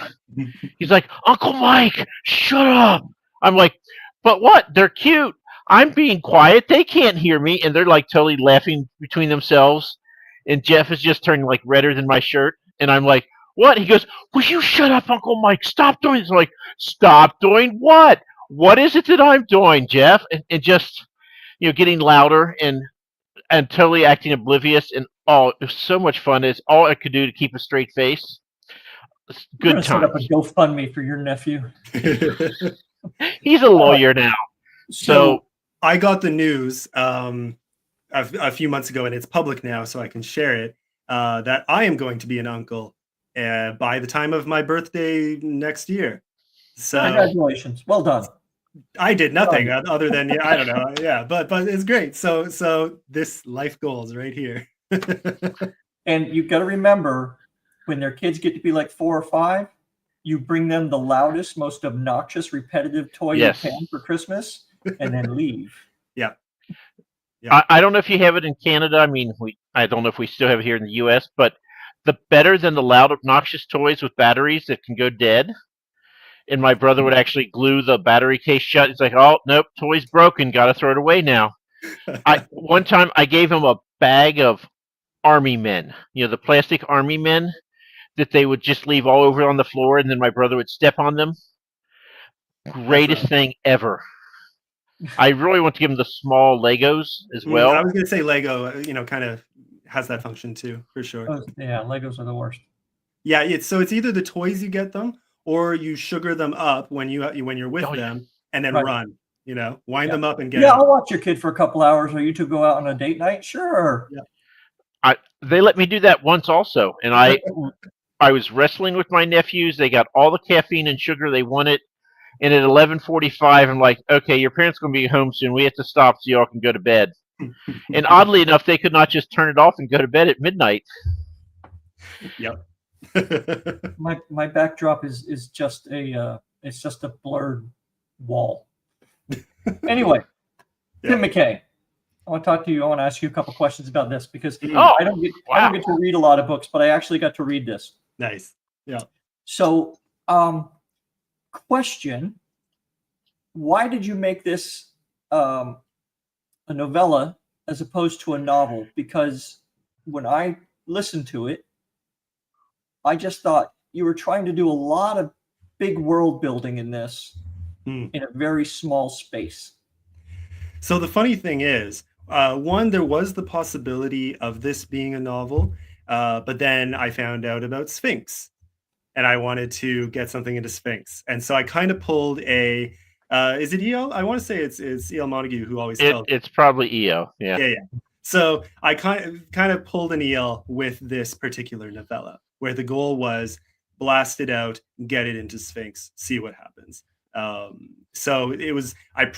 Speaker 2: He's like, Uncle Mike, shut up. I'm like, but what? They're cute. I'm being quiet. They can't hear me. And they're like totally laughing between themselves. And Jeff is just turning like redder than my shirt. And I'm like, what? He goes, will you shut up, Uncle Mike? Stop doing this. I'm like, stop doing what? what is it that I'm doing, Jeff? And just getting louder and totally acting oblivious. And it was so much fun. It's all I could do to keep a straight face. It's
Speaker 1: We're
Speaker 2: good
Speaker 1: gonna set up a
Speaker 2: times.
Speaker 1: GoFundMe for your nephew.
Speaker 2: He's a lawyer now.
Speaker 3: So I got the news a few months ago, and it's public now, so I can share it, that I am going to be an uncle by the time of my birthday next year. So
Speaker 1: congratulations. Well done.
Speaker 3: I did nothing other than, I don't know. Yeah, but it's great. So this life goals right here.
Speaker 1: And you've got to remember, when their kids get to be like 4 or 5, you bring them the loudest, most obnoxious, repetitive toy you can for Christmas, and then leave.
Speaker 3: Yeah.
Speaker 2: I don't know if you have it in Canada. I mean, I don't know if we still have it here in the U.S., but the better than the loud, obnoxious toys with batteries that can go dead. And my brother would actually glue the battery case shut. He's like, "Oh, nope, toy's broken. Got to throw it away now." One time I gave him a bag of army men, the plastic army men that they would just leave all over on the floor, and then my brother would step on them. Greatest thing ever. I really want to give him the small Legos as well.
Speaker 3: I was going to say Lego, kind of has that function too, for sure.
Speaker 1: Yeah, Legos are the worst.
Speaker 3: Yeah, it's either the toys you get them, or you sugar them up when you're with them, and then run. Wind them up and get.
Speaker 1: Yeah, I'll watch your kid for a couple hours, or you two go out on a date night. Sure.
Speaker 3: Yeah.
Speaker 2: They let me do that once also, and I was wrestling with my nephews. They got all the caffeine and sugar they wanted, and at 11:45, I'm like, "Okay, your parents are going to be home soon. We have to stop so y'all can go to bed." And oddly enough, they could not just turn it off and go to bed at midnight.
Speaker 3: Yep.
Speaker 1: My backdrop is just it's just a blurred wall. Anyway, Tim McKay, I want to talk to you. I want to ask you a couple questions about this, because I don't get to read a lot of books, but I actually got to read this.
Speaker 3: Nice. Yeah.
Speaker 1: So, question: why did you make this a novella as opposed to a novel? Because when I listened to it, I just thought you were trying to do a lot of big world building in this in a very small space.
Speaker 3: So the funny thing is, one, there was the possibility of this being a novel, but then I found out about Sphinx, and I wanted to get something into Sphinx. And so I kind of pulled a, is it E.L.? I want to say it's E.L. Montague who always tells
Speaker 2: it. It's probably E.L. Yeah.
Speaker 3: Yeah. So I kind of pulled an E.L. with this particular novella, where the goal was blast it out, get it into Sphinx, see what happens. So it was, I'm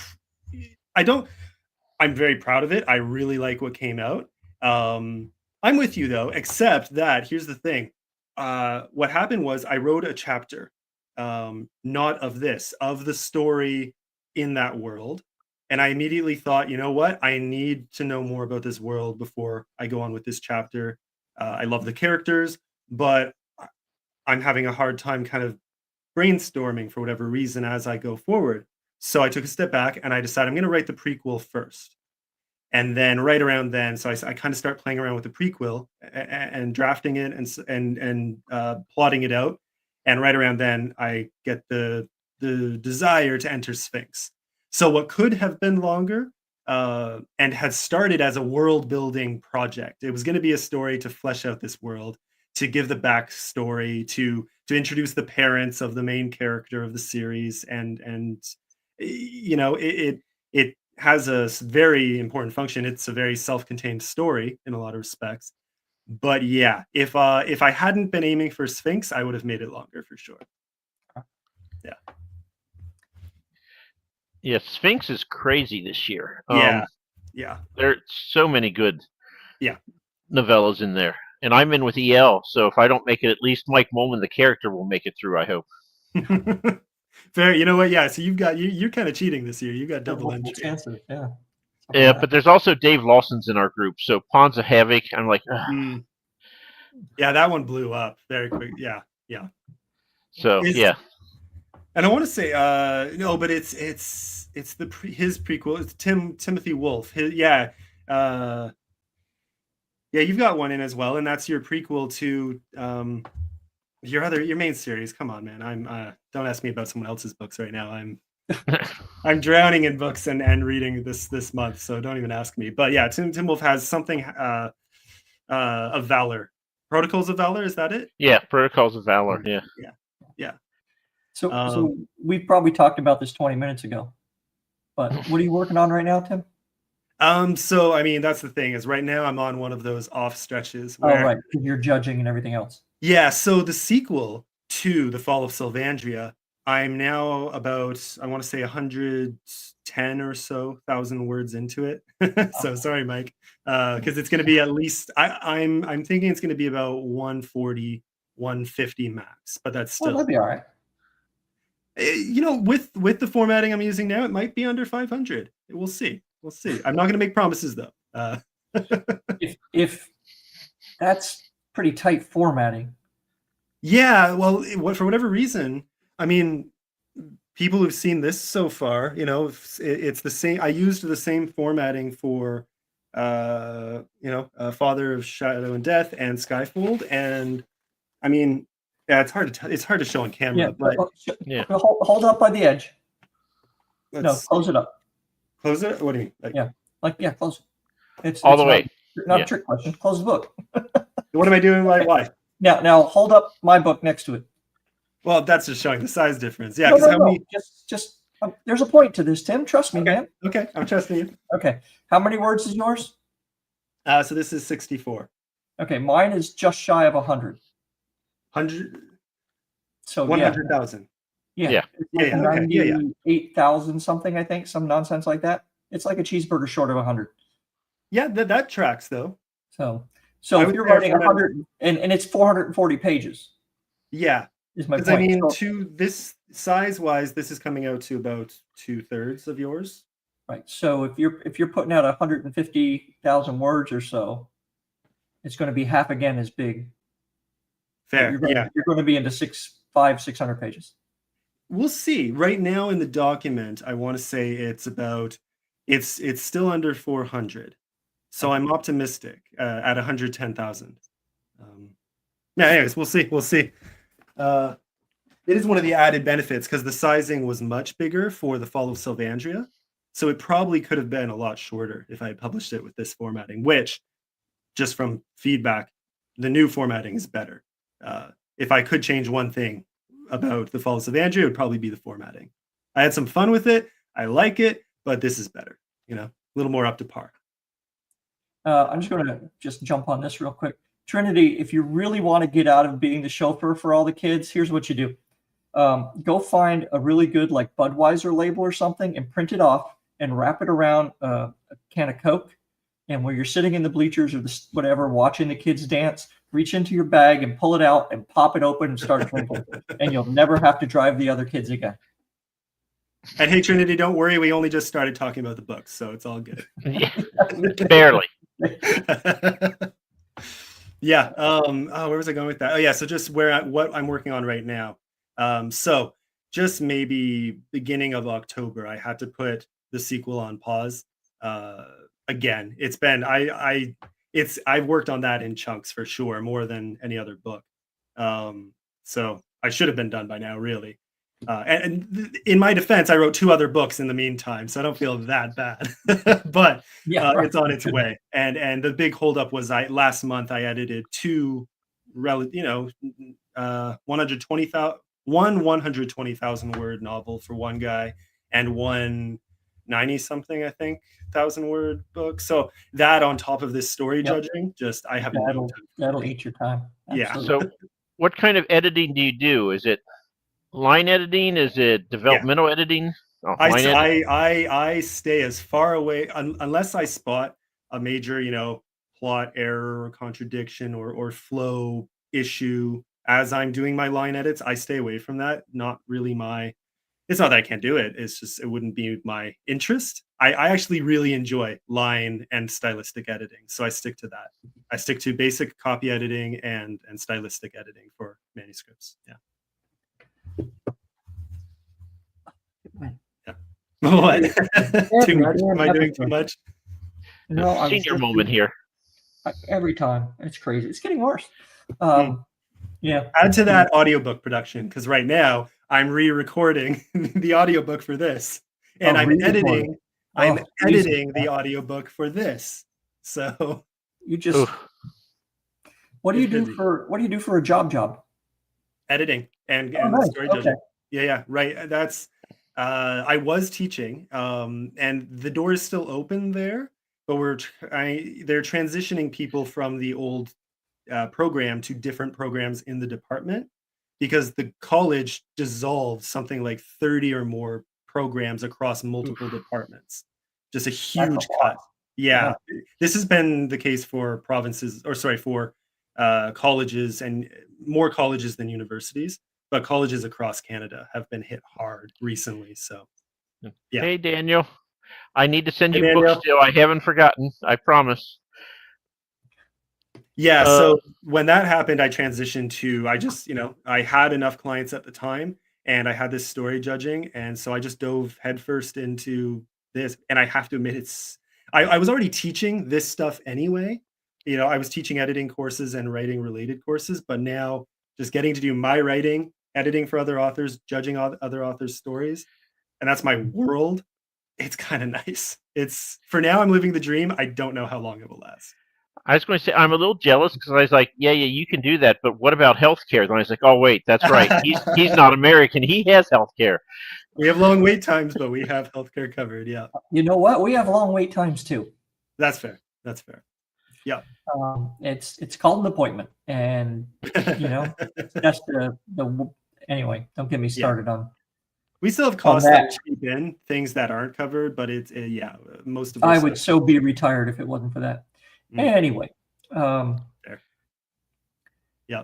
Speaker 3: very proud of it. I really like what came out. I'm with you though, except that here's the thing. What happened was I wrote a chapter, not of this, of the story in that world. And I immediately thought, you know what? I need to know more about this world before I go on with this chapter. I love the characters, but I'm having a hard time kind of brainstorming for whatever reason as I go forward. So I took a step back and I decided I'm going to write the prequel first. And then right around then, so I kind of start playing around with the prequel and drafting it and plotting it out. And right around then, I get the desire to enter Sphinx. So what could have been longer and had started as a world building project. It was going to be a story to flesh out this world, to give the backstory, to introduce the parents of the main character of the series, and it has a very important function. It's a very self-contained story in a lot of respects. But yeah, if I hadn't been aiming for Sphinx, I would have made it longer for sure. Yeah.
Speaker 2: Yeah, Sphinx is crazy this year.
Speaker 3: Yeah.
Speaker 2: There are so many good novellas in there. And I'm in with EL, so if I don't make it, at least Mike Molman, the character, will make it through, I hope.
Speaker 3: Fair. You know what? Yeah, so you're kind of cheating this year. You got double entry.
Speaker 1: Chances, yeah.
Speaker 2: Yeah, but there's also Dave Lawson's in our group, so Pawns of Havoc, I'm like,
Speaker 3: Yeah, that one blew up very quick. Yeah.
Speaker 2: So, yeah.
Speaker 3: And I want to say, no, but it's his prequel. It's Timothy Wolf. Yeah, you've got one in as well, and that's your prequel to your main series. Come on, man. Don't ask me about someone else's books right now. I'm drowning in books and reading this month, so don't even ask me. But yeah, Tim Wolf has something of Valor. Protocols of Valor, is that it?
Speaker 2: Yeah, Protocols of Valor. Yeah.
Speaker 1: So we probably talked about this 20 minutes ago. But what are you working on right now, Tim?
Speaker 3: So I mean, that's the thing is right now I'm on one of those off stretches where
Speaker 1: right, you're judging and everything else.
Speaker 3: Yeah, so the sequel to The Fall of Sylvandria, I'm now about, I want to say 110 or so thousand words into it. So sorry, Mike, because it's going to be at least I'm thinking it's going to be about 140, 150 max, but that's still
Speaker 1: that'd be all right.
Speaker 3: With the formatting I'm using now, it might be under 500. We'll see. I'm not going to make promises though.
Speaker 1: If that's pretty tight formatting.
Speaker 3: Yeah, well, for whatever reason, I mean, people who've seen this so far, it's the same. I used the same formatting for, Father of Shadow and Death and Skyfold, and I mean, yeah, it's hard to show on camera, but
Speaker 1: hold up by the edge. No, close it up.
Speaker 3: Close it? What do you mean?
Speaker 1: Close it. It's
Speaker 2: all the way.
Speaker 1: Not a trick question. Close the book.
Speaker 3: What am I doing? Why?
Speaker 1: Now hold up my book next to it.
Speaker 3: Well, that's just showing the size difference. Yeah,
Speaker 1: no. Just there's a point to this, Tim. Trust me, man.
Speaker 3: Okay, I'm trusting you.
Speaker 1: Okay, how many words is yours?
Speaker 3: So this is 64.
Speaker 1: Okay, mine is just shy of 100.
Speaker 3: 100.
Speaker 1: So
Speaker 3: 100,000.
Speaker 1: Yeah. 98,000 something, I think, some nonsense like that. It's like a cheeseburger short of 100.
Speaker 3: Yeah, that tracks though.
Speaker 1: So if you're writing 100 and it's 440 pages.
Speaker 3: Yeah.
Speaker 1: Is my point.
Speaker 3: I mean, to this size-wise, this is coming out to about 2/3 of yours.
Speaker 1: Right. So if you're putting out 150,000 words or so, it's going to be half again as big.
Speaker 3: Fair.
Speaker 1: You're going to be into 600 pages.
Speaker 3: We'll see. Right now in the document, I want to say it's still under 400. So I'm optimistic at 110,000. Anyways, we'll see. It is one of the added benefits because the sizing was much bigger for The Fall of Sylvandria. So it probably could have been a lot shorter if I had published it with this formatting, which, just from feedback, the new formatting is better. If I could change one thing about The Fall of Sylvandria, it would probably be the formatting. I had some fun with it. I like it, but this is better, a little more up to par.
Speaker 1: I'm just going to jump on this real quick. Trinity, if you really want to get out of being the chauffeur for all the kids, here's what you do. Go find a really good like Budweiser label or something and print it off and wrap it around a can of Coke. And where you're sitting in the bleachers or whatever, watching the kids dance, reach into your bag and pull it out and pop it open and start drinking. And you'll never have to drive the other kids again.
Speaker 3: And hey, Trinity, don't worry. We only just started talking about the books, so it's all good.
Speaker 2: Barely.
Speaker 3: Yeah. Where was I going with that? Oh, yeah. So just what I'm working on right now. So just maybe beginning of October, I had to put the sequel on pause. Again, it's been I've worked on that in chunks for sure, more than any other book. So I should have been done by now, really. And in my defense, I wrote 2 other books in the meantime, so I don't feel that bad. But it's on its way. And the big holdup was last month I edited 2, 120,000 word novel for one guy, and one 90-something, I think, 1,000 word book. So that on top of this story judging, I haven't.
Speaker 1: That'll eat your time.
Speaker 3: Absolutely.
Speaker 2: Yeah. So, what kind of editing do you do? Is it line editing? Is it developmental editing? Oh,
Speaker 3: I stay as far away unless I spot a major, plot error or contradiction or flow issue as I'm doing my line edits. I stay away from that. Not really it's not that I can't do it. It's just, it wouldn't be my interest. I actually really enjoy line and stylistic editing. So I stick to that. I stick to basic copy editing and stylistic editing for manuscripts. Yeah. What? Too much? Am I doing too much?
Speaker 1: No,
Speaker 2: senior moment here.
Speaker 1: Every time. It's crazy. It's getting worse. Yeah.
Speaker 3: Add to that audiobook production, because right now I'm re-recording the audiobook for this, and I'm
Speaker 1: re-recording.
Speaker 3: editing the audiobook for this. So
Speaker 1: you just what do you do for a job?
Speaker 3: Editing and
Speaker 1: nice.
Speaker 3: story judging. Yeah, right. That's I was teaching, and the door is still open there, but they're transitioning people from the old program to different programs in the department because the college dissolved something like 30 or more programs across multiple departments. Just a huge cut. Yeah. This has been the case for for colleges, and more colleges than universities, but colleges across Canada have been hit hard recently. So, yeah.
Speaker 2: Hey, Daniel, I need to send you books still. I haven't forgotten. I promise.
Speaker 3: Yeah. So when that happened, I transitioned to, I had enough clients at the time and I had this story judging. And so I just dove headfirst into this. And I have to admit, I was already teaching this stuff anyway. I was teaching editing courses and writing related courses, but now just getting to do my writing, editing for other authors, judging other authors' stories. And that's my world. It's kind of nice. For now, I'm living the dream. I don't know how long it will last.
Speaker 2: I was going to say, I'm a little jealous because I was like, yeah, you can do that, but what about healthcare? Then I was like, oh, wait, that's right. He's not American. He has healthcare.
Speaker 3: We have long wait times, but we have healthcare covered. Yeah.
Speaker 1: You know what? We have long wait times too.
Speaker 3: That's fair. Yeah.
Speaker 1: It's called an appointment, and that's anyway. Don't get me started on.
Speaker 3: We still have costs that creep in, things that aren't covered, but it's most of.
Speaker 1: I would so be retired if it wasn't for that. Anyway,
Speaker 3: there. Yeah,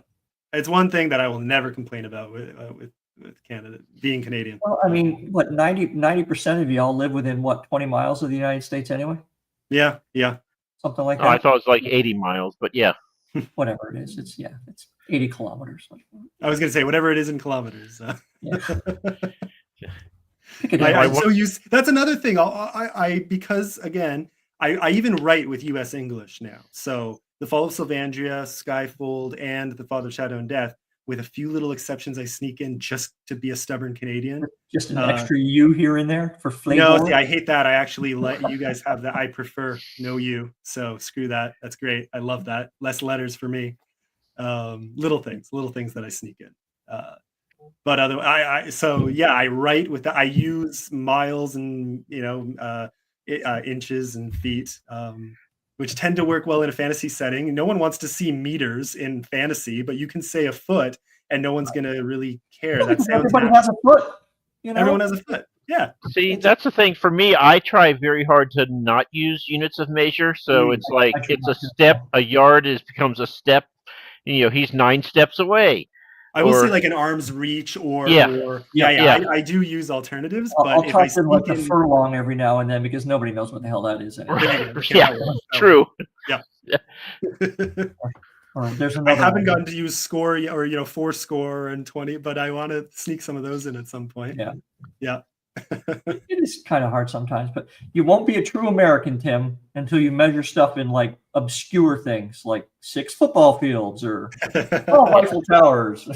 Speaker 3: it's one thing that I will never complain about with Canada being Canadian.
Speaker 1: Well, I mean, what 90% of y'all live within 20 miles of the United States anyway?
Speaker 3: Yeah,
Speaker 1: something like that.
Speaker 2: I thought it was like 80 miles, but yeah,
Speaker 1: whatever it is, it's 80 kilometers.
Speaker 3: I was gonna say whatever it is in kilometers.
Speaker 1: Yeah.
Speaker 3: That's another thing. I because again. I even write with U.S. English now. So The Fall of Sylvandria, Skyfold, and The Father, Shadow, and Death, with a few little exceptions I sneak in just to be a stubborn Canadian.
Speaker 1: Just an extra U here and there for flavor.
Speaker 3: No, see, I hate that. I actually let you guys have that. I prefer no U. So screw that. That's great. I love that. Less letters for me. Little things that I sneak in. But I write with that. I use miles and inches and feet, which tend to work well in a fantasy setting. No one wants to see meters in fantasy, but you can say a foot and no one's going to really care.
Speaker 1: Everybody has a foot.
Speaker 3: Everyone has a foot. Yeah.
Speaker 2: See, that's the thing. For me, I try very hard to not use units of measure. So it's like it's a step. A yard becomes a step. He's 9 steps away.
Speaker 3: I will say like an arm's reach I do use alternatives, but
Speaker 1: I'll talk to like a furlong every now and then because nobody knows what the hell that is anymore.
Speaker 2: True.
Speaker 3: Yeah.
Speaker 1: There's another.
Speaker 3: I haven't gotten to use score or 4 score and 20, but I want to sneak some of those in at some point. Yeah.
Speaker 1: It is kind of hard sometimes, but you won't be a true American, Tim, until you measure stuff in like obscure things like 6 football fields or Eiffel Towers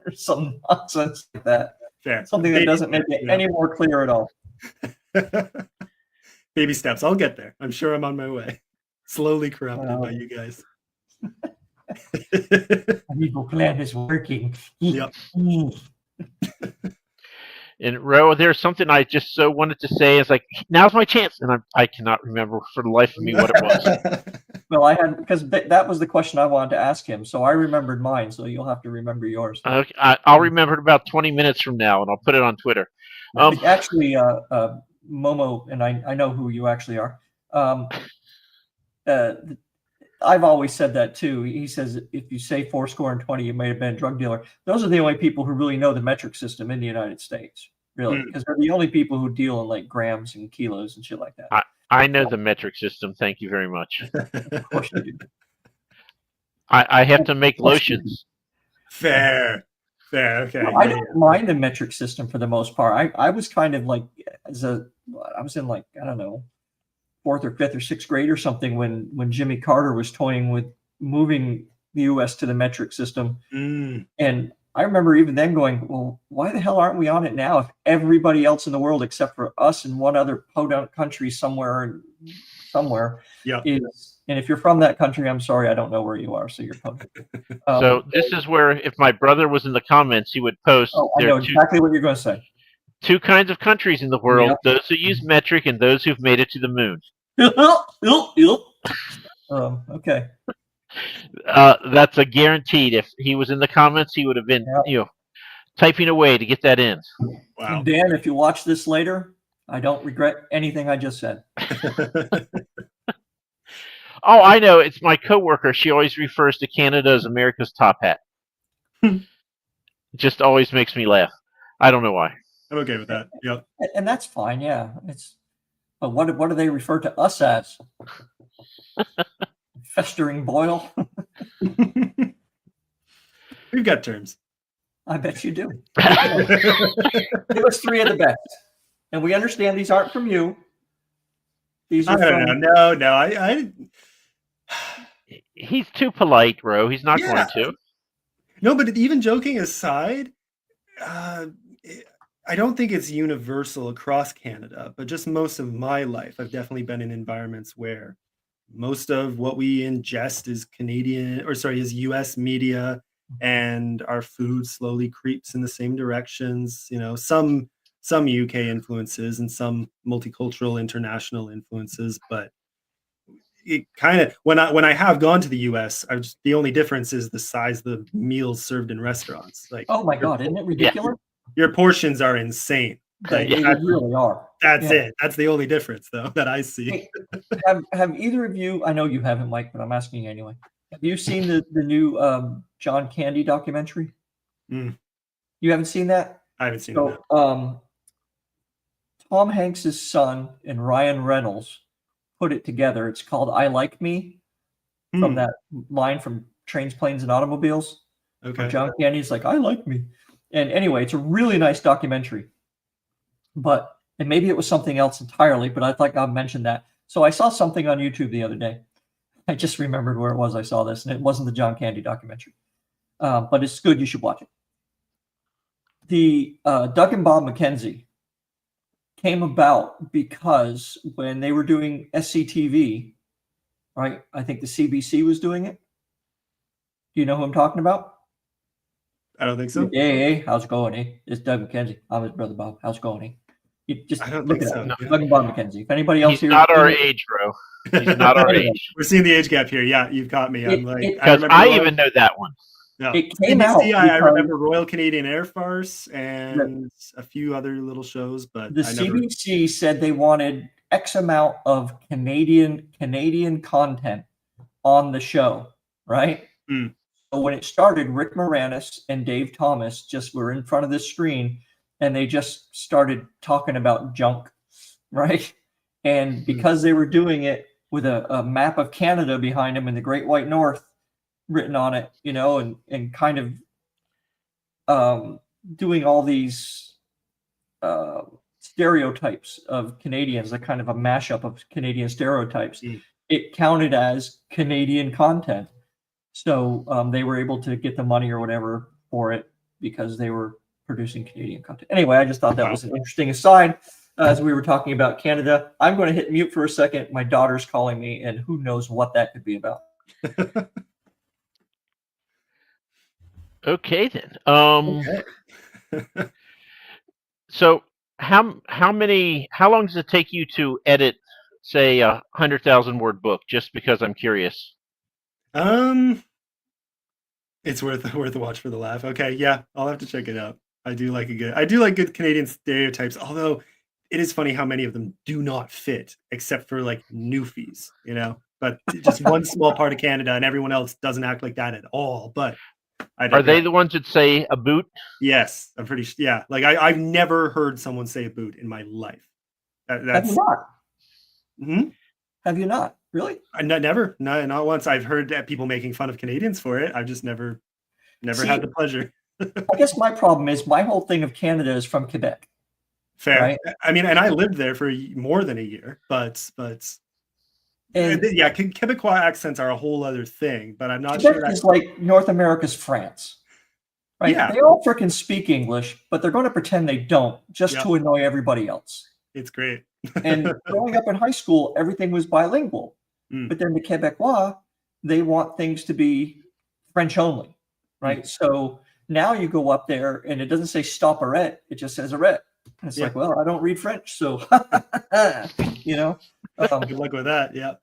Speaker 1: or some nonsense like that.
Speaker 3: Fair.
Speaker 1: Something that doesn't make it any more clear at all.
Speaker 3: Baby steps. I'll get there. I'm sure I'm on my way. Slowly corrupted by you guys.
Speaker 1: Evil plan is working.
Speaker 3: Yep.
Speaker 2: And Ro, there's something I just so wanted to say. It's like, now's my chance, and I cannot remember for the life of me what it was.
Speaker 1: Well, I had because that was the question I wanted to ask him, so I remembered mine. So you'll have to remember yours.
Speaker 2: Okay, I'll remember it about 20 minutes from now, and I'll put it on Twitter.
Speaker 1: Actually, Momo, and I know who you actually are. I've always said that too. He says if you say 4 and 20, you may have been a drug dealer. Those are the only people who really know the metric system in the United States, really, because they're the only people who deal in like grams and kilos and shit like that.
Speaker 2: I know the metric system. Thank you very much.
Speaker 1: Of course you do.
Speaker 2: I have to make lotions.
Speaker 3: Fair. Okay.
Speaker 1: I don't mind the metric system for the most part. I was kind of like I was in like, I don't know, 4th or 5th or 6th grade or something when Jimmy Carter was toying with moving the U.S. to the metric system. And I remember even then going, well, why the hell aren't we on it now if everybody else in the world except for us and one other podunk country somewhere is, and if you're from that country, I'm sorry, I don't know where you are, so you're podunk.
Speaker 2: So this is where if my brother was in the comments, he would post.
Speaker 1: Oh, I know exactly what you're going to say.
Speaker 2: 2 kinds of countries in the world: those who use metric and those who've made it to the moon.
Speaker 1: Okay.
Speaker 2: That's a guaranteed. If he was in the comments, he would have been, typing away to get that in.
Speaker 3: Wow.
Speaker 1: And Dan, if you watch this later, I don't regret anything I just said.
Speaker 2: Oh, I know. It's my coworker. She always refers to Canada as America's top hat. It just always makes me laugh. I don't know why.
Speaker 3: I'm okay with that. Yep.
Speaker 1: And that's fine. Yeah. But what do they refer to us as? Festering boil.
Speaker 3: We've got terms.
Speaker 1: I bet you do. Give us 3 of the best. And we understand these aren't from you. These are from...
Speaker 3: No. I
Speaker 2: He's too polite, bro. He's not going to.
Speaker 3: No, but even joking aside, I don't think it's universal across Canada, but just most of my life, I've definitely been in environments where most of what we ingest is is US media, and our food slowly creeps in the same directions. Some UK influences and some multicultural international influences, but it kind of, when I have gone to the US, the only difference is the size of the meals served in restaurants. Like,
Speaker 1: oh my God, isn't it ridiculous?
Speaker 3: Your portions are insane.
Speaker 1: They really are.
Speaker 3: That's it. That's the only difference, though, that I see.
Speaker 1: Hey, have either of you? I know you haven't, Mike, but I'm asking you anyway. Have you seen the new John Candy documentary? You haven't seen that?
Speaker 3: I haven't seen it.
Speaker 1: Tom Hanks's son and Ryan Reynolds put it together. It's called "I Like Me," from that line from Trains, Planes, and Automobiles.
Speaker 3: Okay.
Speaker 1: John Candy's like, "I like me," and anyway, it's a really nice documentary. And maybe it was something else entirely, but I thought I'd mention that. So I saw something on YouTube the other day. I just remembered where it was I saw this, and it wasn't the John Candy documentary. But it's good. You should watch it. The Doug and Bob McKenzie came about because when they were doing SCTV, right? I think the CBC was doing it. Do you know who I'm talking about?
Speaker 3: I don't think so.
Speaker 1: Hey, how's it going? Eh? It's Doug McKenzie. I'm his brother Bob. How's it going? Eh? You just
Speaker 3: I don't
Speaker 1: look
Speaker 3: think
Speaker 1: at
Speaker 3: so.
Speaker 1: it. Doug and Bob McKenzie. If anybody else
Speaker 2: He's
Speaker 1: here,
Speaker 2: not our age, bro. He's not our age.
Speaker 3: We're seeing the age gap here. Yeah, you've caught me. I'm like,
Speaker 2: because I even know that one.
Speaker 3: No.
Speaker 1: It came out.
Speaker 3: I remember Royal Canadian Air Farce and a few other little shows, but
Speaker 1: the CBC said they wanted X amount of Canadian content on the show, right? So when it started, Rick Moranis and Dave Thomas just were in front of this screen, and they just started talking about junk, right? And because they were doing it with a map of Canada behind them and the Great White North written on it, and kind of doing all these stereotypes of Canadians, a kind of a mashup of Canadian stereotypes, it counted as Canadian content. So they were able to get the money or whatever for it because they were producing Canadian content. Anyway, I just thought that was an interesting aside as we were talking about Canada. I'm going to hit mute for a second. My daughter's calling me, and who knows what that could be about.
Speaker 2: Okay, then. So how long does it take you to edit, say, 100,000 word book? Just because I'm curious.
Speaker 3: It's worth a watch for the laugh. Okay, yeah, I'll have to check it out. I do like good Canadian stereotypes, although it is funny how many of them do not fit, except for like Newfies, but just one small part of Canada, and everyone else doesn't act like that at all. But
Speaker 2: are they the ones that say a boot?
Speaker 3: Yes, I'm pretty sure. Yeah, like I've never heard someone say a boot in my life.
Speaker 1: Have you not?
Speaker 3: Mm-hmm.
Speaker 1: Have you not? Really?
Speaker 3: Never. No, not once. I've heard people making fun of Canadians for it. I've just never had the pleasure.
Speaker 1: I guess my problem is my whole thing of Canada is from Quebec.
Speaker 3: Fair.
Speaker 1: Right?
Speaker 3: I mean, and I lived there for more than a year, but yeah, Quebecois accents are a whole other thing. But I'm not
Speaker 1: Quebec
Speaker 3: sure
Speaker 1: is like North America's France. right?
Speaker 3: Yeah.
Speaker 1: They all freaking speak English, but they're going to pretend they don't just to annoy everybody else.
Speaker 3: It's great.
Speaker 1: And growing up in high school, everything was bilingual. But then the Quebecois, they want things to be French only, right? So now you go up there and it doesn't say stop arrête, it just says arrête. And it's like, well, I don't read French, so you know.
Speaker 3: Good luck with that. Yeah.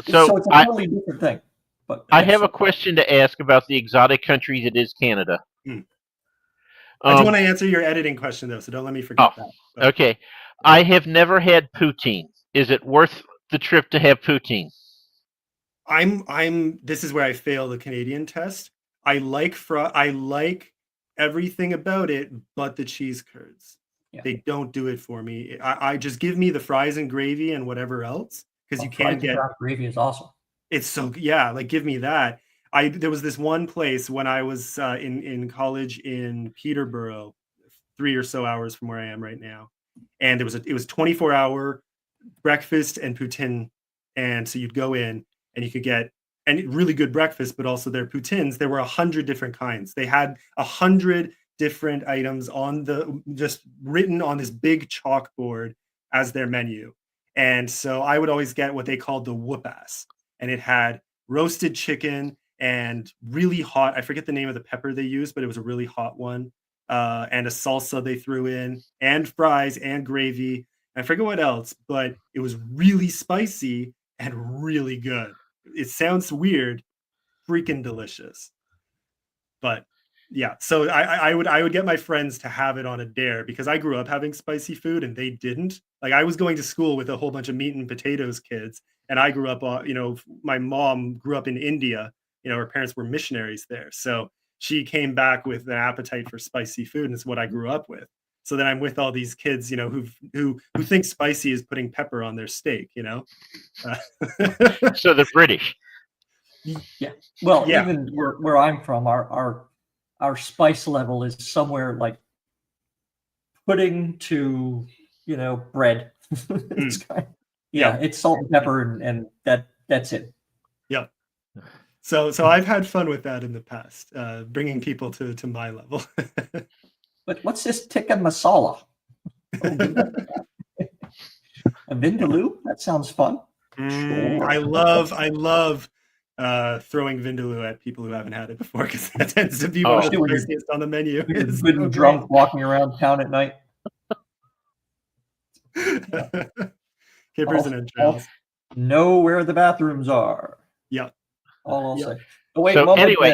Speaker 1: So it's a totally different thing. But
Speaker 2: I have a question to ask about the exotic country that is Canada.
Speaker 3: I do want to answer your editing question though, so don't let me forget that. But.
Speaker 2: Okay. I have never had poutine. Is it worth the trip to have poutine?
Speaker 3: This is where I fail the Canadian test. I like everything about it but the cheese curds. Yeah. They don't do it for me. I just give me the fries and gravy and whatever else, because you can't get
Speaker 1: gravy is awesome.
Speaker 3: It's so, yeah, like give me that. There was this one place when I was in college in Peterborough, 3 or so hours from where I am right now, and it was 24-hour breakfast and poutine, and so you'd go in and you could get really good breakfast, but also their poutines. There were 100 different kinds. They had 100 different items just written on this big chalkboard as their menu. And so I would always get what they called the whoop-ass, and it had roasted chicken and really hot, I forget the name of the pepper they used, but it was a really hot one, and a salsa they threw in, and fries and gravy. I forget what else, but it was really spicy and really good. It sounds weird, freaking delicious. But yeah, so I would get my friends to have it on a dare, because I grew up having spicy food and they didn't. Like, I was going to school with a whole bunch of meat and potatoes kids, and I grew up, my mom grew up in India. Her parents were missionaries there, so she came back with an appetite for spicy food, and it's what I grew up with. So then I'm with all these kids, who think spicy is putting pepper on their steak,
Speaker 2: So the British.
Speaker 1: Yeah. Well, yeah. Even where I'm from, our spice level is somewhere like pudding to, bread. It's it's salt and pepper, and that's it.
Speaker 3: Yeah. So I've had fun with that in the past, bringing people to my level.
Speaker 1: But what's this tikka masala? A vindaloo? That sounds fun.
Speaker 3: Sure. I love throwing vindaloo at people who haven't had it before, because that tends to be one of the spiciest on the menu.
Speaker 1: It's good and drunk walking around town at night.
Speaker 3: Kippers and entrails.
Speaker 1: Know where the bathrooms are.
Speaker 3: Yeah.
Speaker 1: All I'll say. Oh, wait,
Speaker 2: so anyway.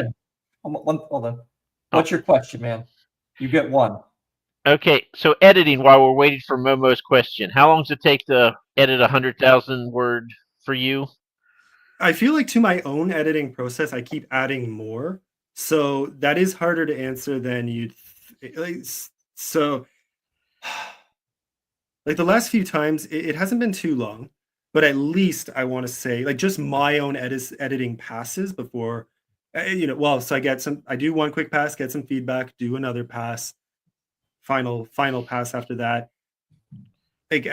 Speaker 1: Hold on. What's your question, man? You get one.
Speaker 2: Okay, so editing, while we're waiting for Momo's question, how long does it take to edit 100,000 word for you?
Speaker 3: I feel like to my own editing process, I keep adding more. So that is harder to answer than you'd so like the last few times, it hasn't been too long, but at least I want to say, like, just my own editing passes before, so I do one quick pass, get some feedback, do another pass, final pass after that. Like,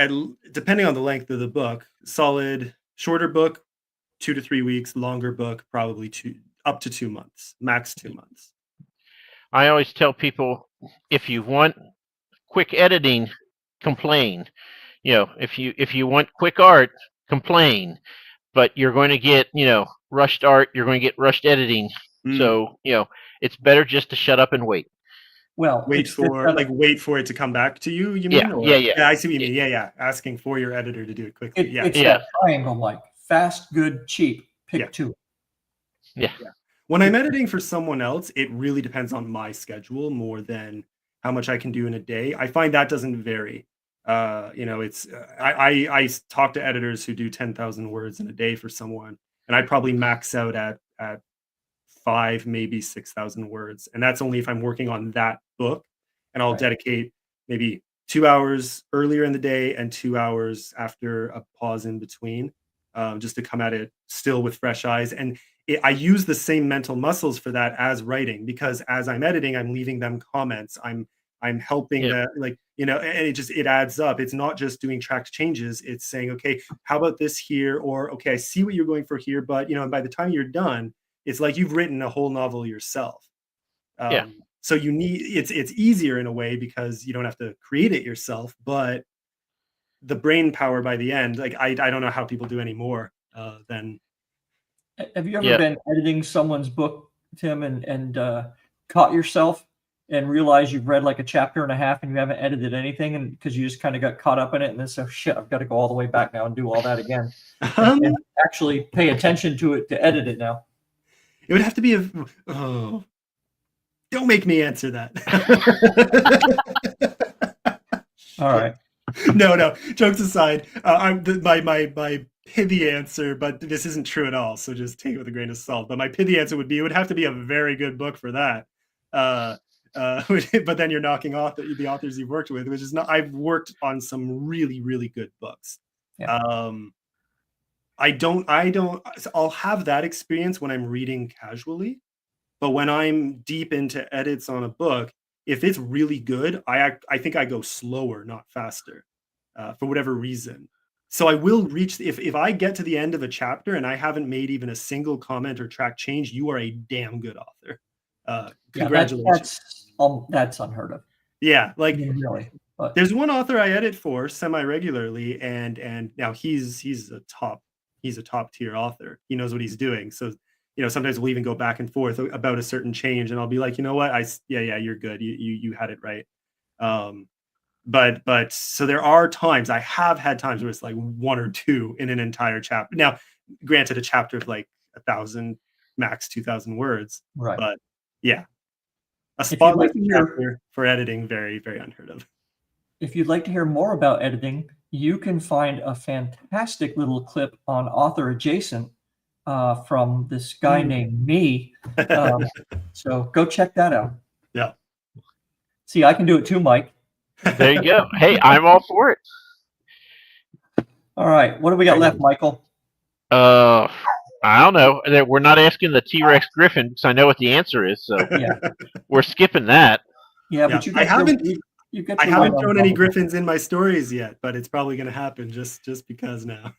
Speaker 3: depending on the length of the book, shorter book, 2 to 3 weeks, longer book, probably up to 2 months, max 2 months.
Speaker 2: I always tell people, if you want quick editing, complain. If you want quick art, complain. But you're going to get, rushed art, you're going to get rushed editing. So, it's better just to shut up and wait.
Speaker 1: Well,
Speaker 3: wait for it to come back to you. You mean?
Speaker 2: Yeah.
Speaker 3: I see what you mean. Yeah. Asking for your editor to do it quickly.
Speaker 1: It's that triangle, like fast, good, cheap. Pick two.
Speaker 2: Yeah.
Speaker 3: When I'm editing for someone else, it really depends on my schedule more than how much I can do in a day. I find that doesn't vary. I talk to editors who do 10,000 words in a day for someone, and I probably max out at 5, maybe 6,000 words. And that's only if I'm working on that book, and I'll dedicate maybe 2 hours earlier in the day and 2 hours after a pause in between, just to come at it still with fresh eyes. And I use the same mental muscles for that as writing, because as I'm editing, I'm leaving them comments. I'm helping that, and it adds up. It's not just doing tracked changes. It's saying, okay, how about this here? Or, okay, I see what you're going for here, but, by the time you're done, it's like you've written a whole novel yourself.
Speaker 2: Yeah.
Speaker 3: So you need it's easier in a way because you don't have to create it yourself, but the brain power by the end, like I don't know how people do any more than.
Speaker 1: Have you ever
Speaker 2: Yeah.
Speaker 1: been editing someone's book, Tim, and caught yourself and realized you've read like a chapter and a half and you haven't edited anything, and because you just kind of got caught up in it, and then so shit, I've got to go all the way back now and do all that again, and actually pay attention to it to edit it now.
Speaker 3: It would have to be don't make me answer that.
Speaker 1: All right.
Speaker 3: No. Jokes aside, my pithy answer, but this isn't true at all. So just take it with a grain of salt. But my pithy answer would be, it would have to be a very good book for that. But then you're knocking off the authors you've worked with, which is not. I've worked on some really, really good books.
Speaker 1: Yeah.
Speaker 3: I'll have that experience when I'm reading casually, but when I'm deep into edits on a book, if it's really good, I think I go slower, not faster, for whatever reason. So I will reach, if I get to the end of a chapter and I haven't made even a single comment or track change, you are a damn good author. Congratulations.
Speaker 1: That's unheard of.
Speaker 3: Yeah, like
Speaker 1: really. But
Speaker 3: there's one author I edit for semi-regularly, and now he's a top tier author. He knows what he's doing. So sometimes we'll even go back and forth about a certain change, and I'll be like, you know what, yeah, you're good. You had it right. But so there are times, I have had times where it's like one or two in an entire chapter. Now, granted, a chapter of like 1,000, max 2,000 words,
Speaker 1: right.
Speaker 3: But yeah, a spotlight chapter for editing, very, very unheard of.
Speaker 1: If you'd like to hear more about editing, you can find a fantastic little clip on Author Adjacent from this guy named me. So go check that out.
Speaker 3: Yeah.
Speaker 1: See, I can do it too, Mike.
Speaker 2: There you go. Hey, I'm all for it.
Speaker 1: All right. What do we got left, Michael?
Speaker 2: I don't know. We're not asking the T-Rex Griffin because I know what the answer is. So
Speaker 1: yeah,
Speaker 2: we're skipping that.
Speaker 1: Yeah, but
Speaker 3: I haven't thrown any griffins in my stories yet, but it's probably going to happen just because now.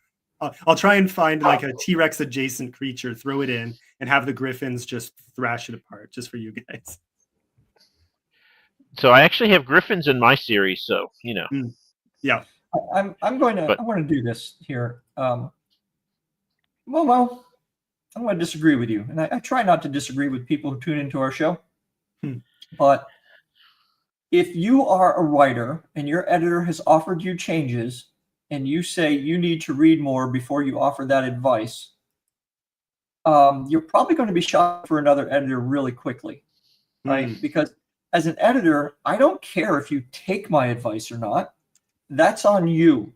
Speaker 3: I'll try and find like a T-Rex adjacent creature, throw it in, and have the griffins just thrash it apart just for you guys.
Speaker 2: So I actually have griffins in my series, so
Speaker 3: Yeah.
Speaker 1: I'm going to do this here. Well, I'm going to disagree with you, and I try not to disagree with people who tune into our show. But if you are a writer and your editor has offered you changes, and you say you need to read more before you offer that advice, you're probably going to be shot for another editor really quickly, right? Because as an editor, I don't care if you take my advice or not. That's on you,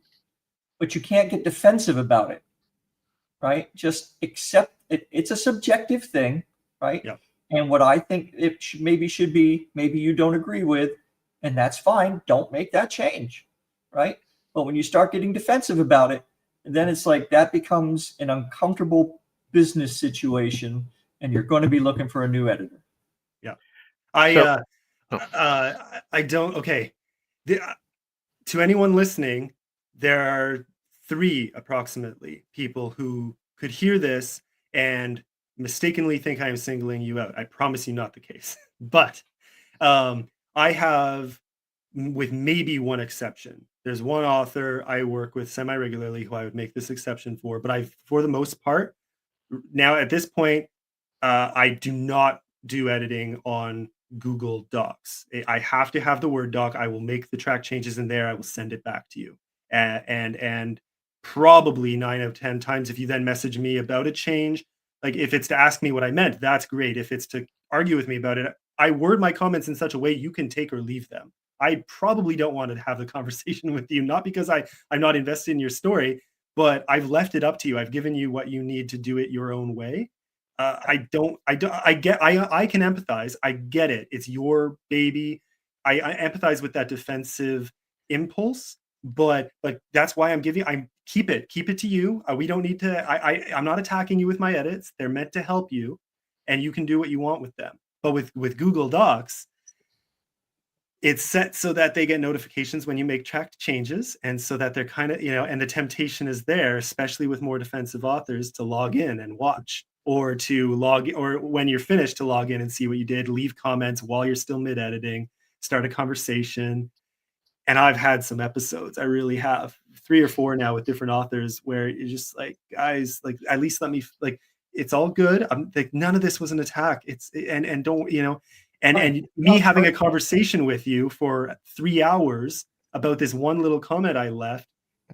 Speaker 1: but you can't get defensive about it, right? Just accept it. It's a subjective thing, right?
Speaker 3: Yep.
Speaker 1: And what I think it should be, maybe you don't agree with, and that's fine. Don't make that change, right? But when you start getting defensive about it, then it's like that becomes an uncomfortable business situation, and you're going to be looking for a new editor.
Speaker 3: Yeah, I don't. Okay, to anyone listening, there are 3 approximately people who could hear this and mistakenly think I am singling you out. I promise you, not the case. But I have, with maybe one exception, there's one author I work with semi-regularly who I would make this exception for, but for the most part, now at this point, I do not do editing on Google Docs. I have to have the Word doc. I will make the track changes in there. I will send it back to you. And probably 9 out of 10 times, if you then message me about a change, like if it's to ask me what I meant, that's great. If it's to argue with me about it, I word my comments in such a way you can take or leave them. I probably don't want to have the conversation with you, not because I'm not invested in your story, but I've left it up to you. I've given you what you need to do it your own way. I can empathize. I get it. It's your baby. I empathize with that defensive impulse, but that's why keep it to you. We don't need to, I'm not attacking you with my edits. They're meant to help you, and you can do what you want with them. But with Google Docs, it's set so that they get notifications when you make track changes, and so that they're kind of, and the temptation is there, especially with more defensive authors, to log in and watch. or to log, or when you're finished to log in and see what you did, leave comments while you're still mid-editing, start a conversation. And I've had some episodes, I really have 3 or 4 now with different authors where you're just like, guys, like, at least let me, like, it's all good. I'm like, none of this was an attack. It's, and don't, you know, and me having a conversation with you for 3 hours about this one little comment I left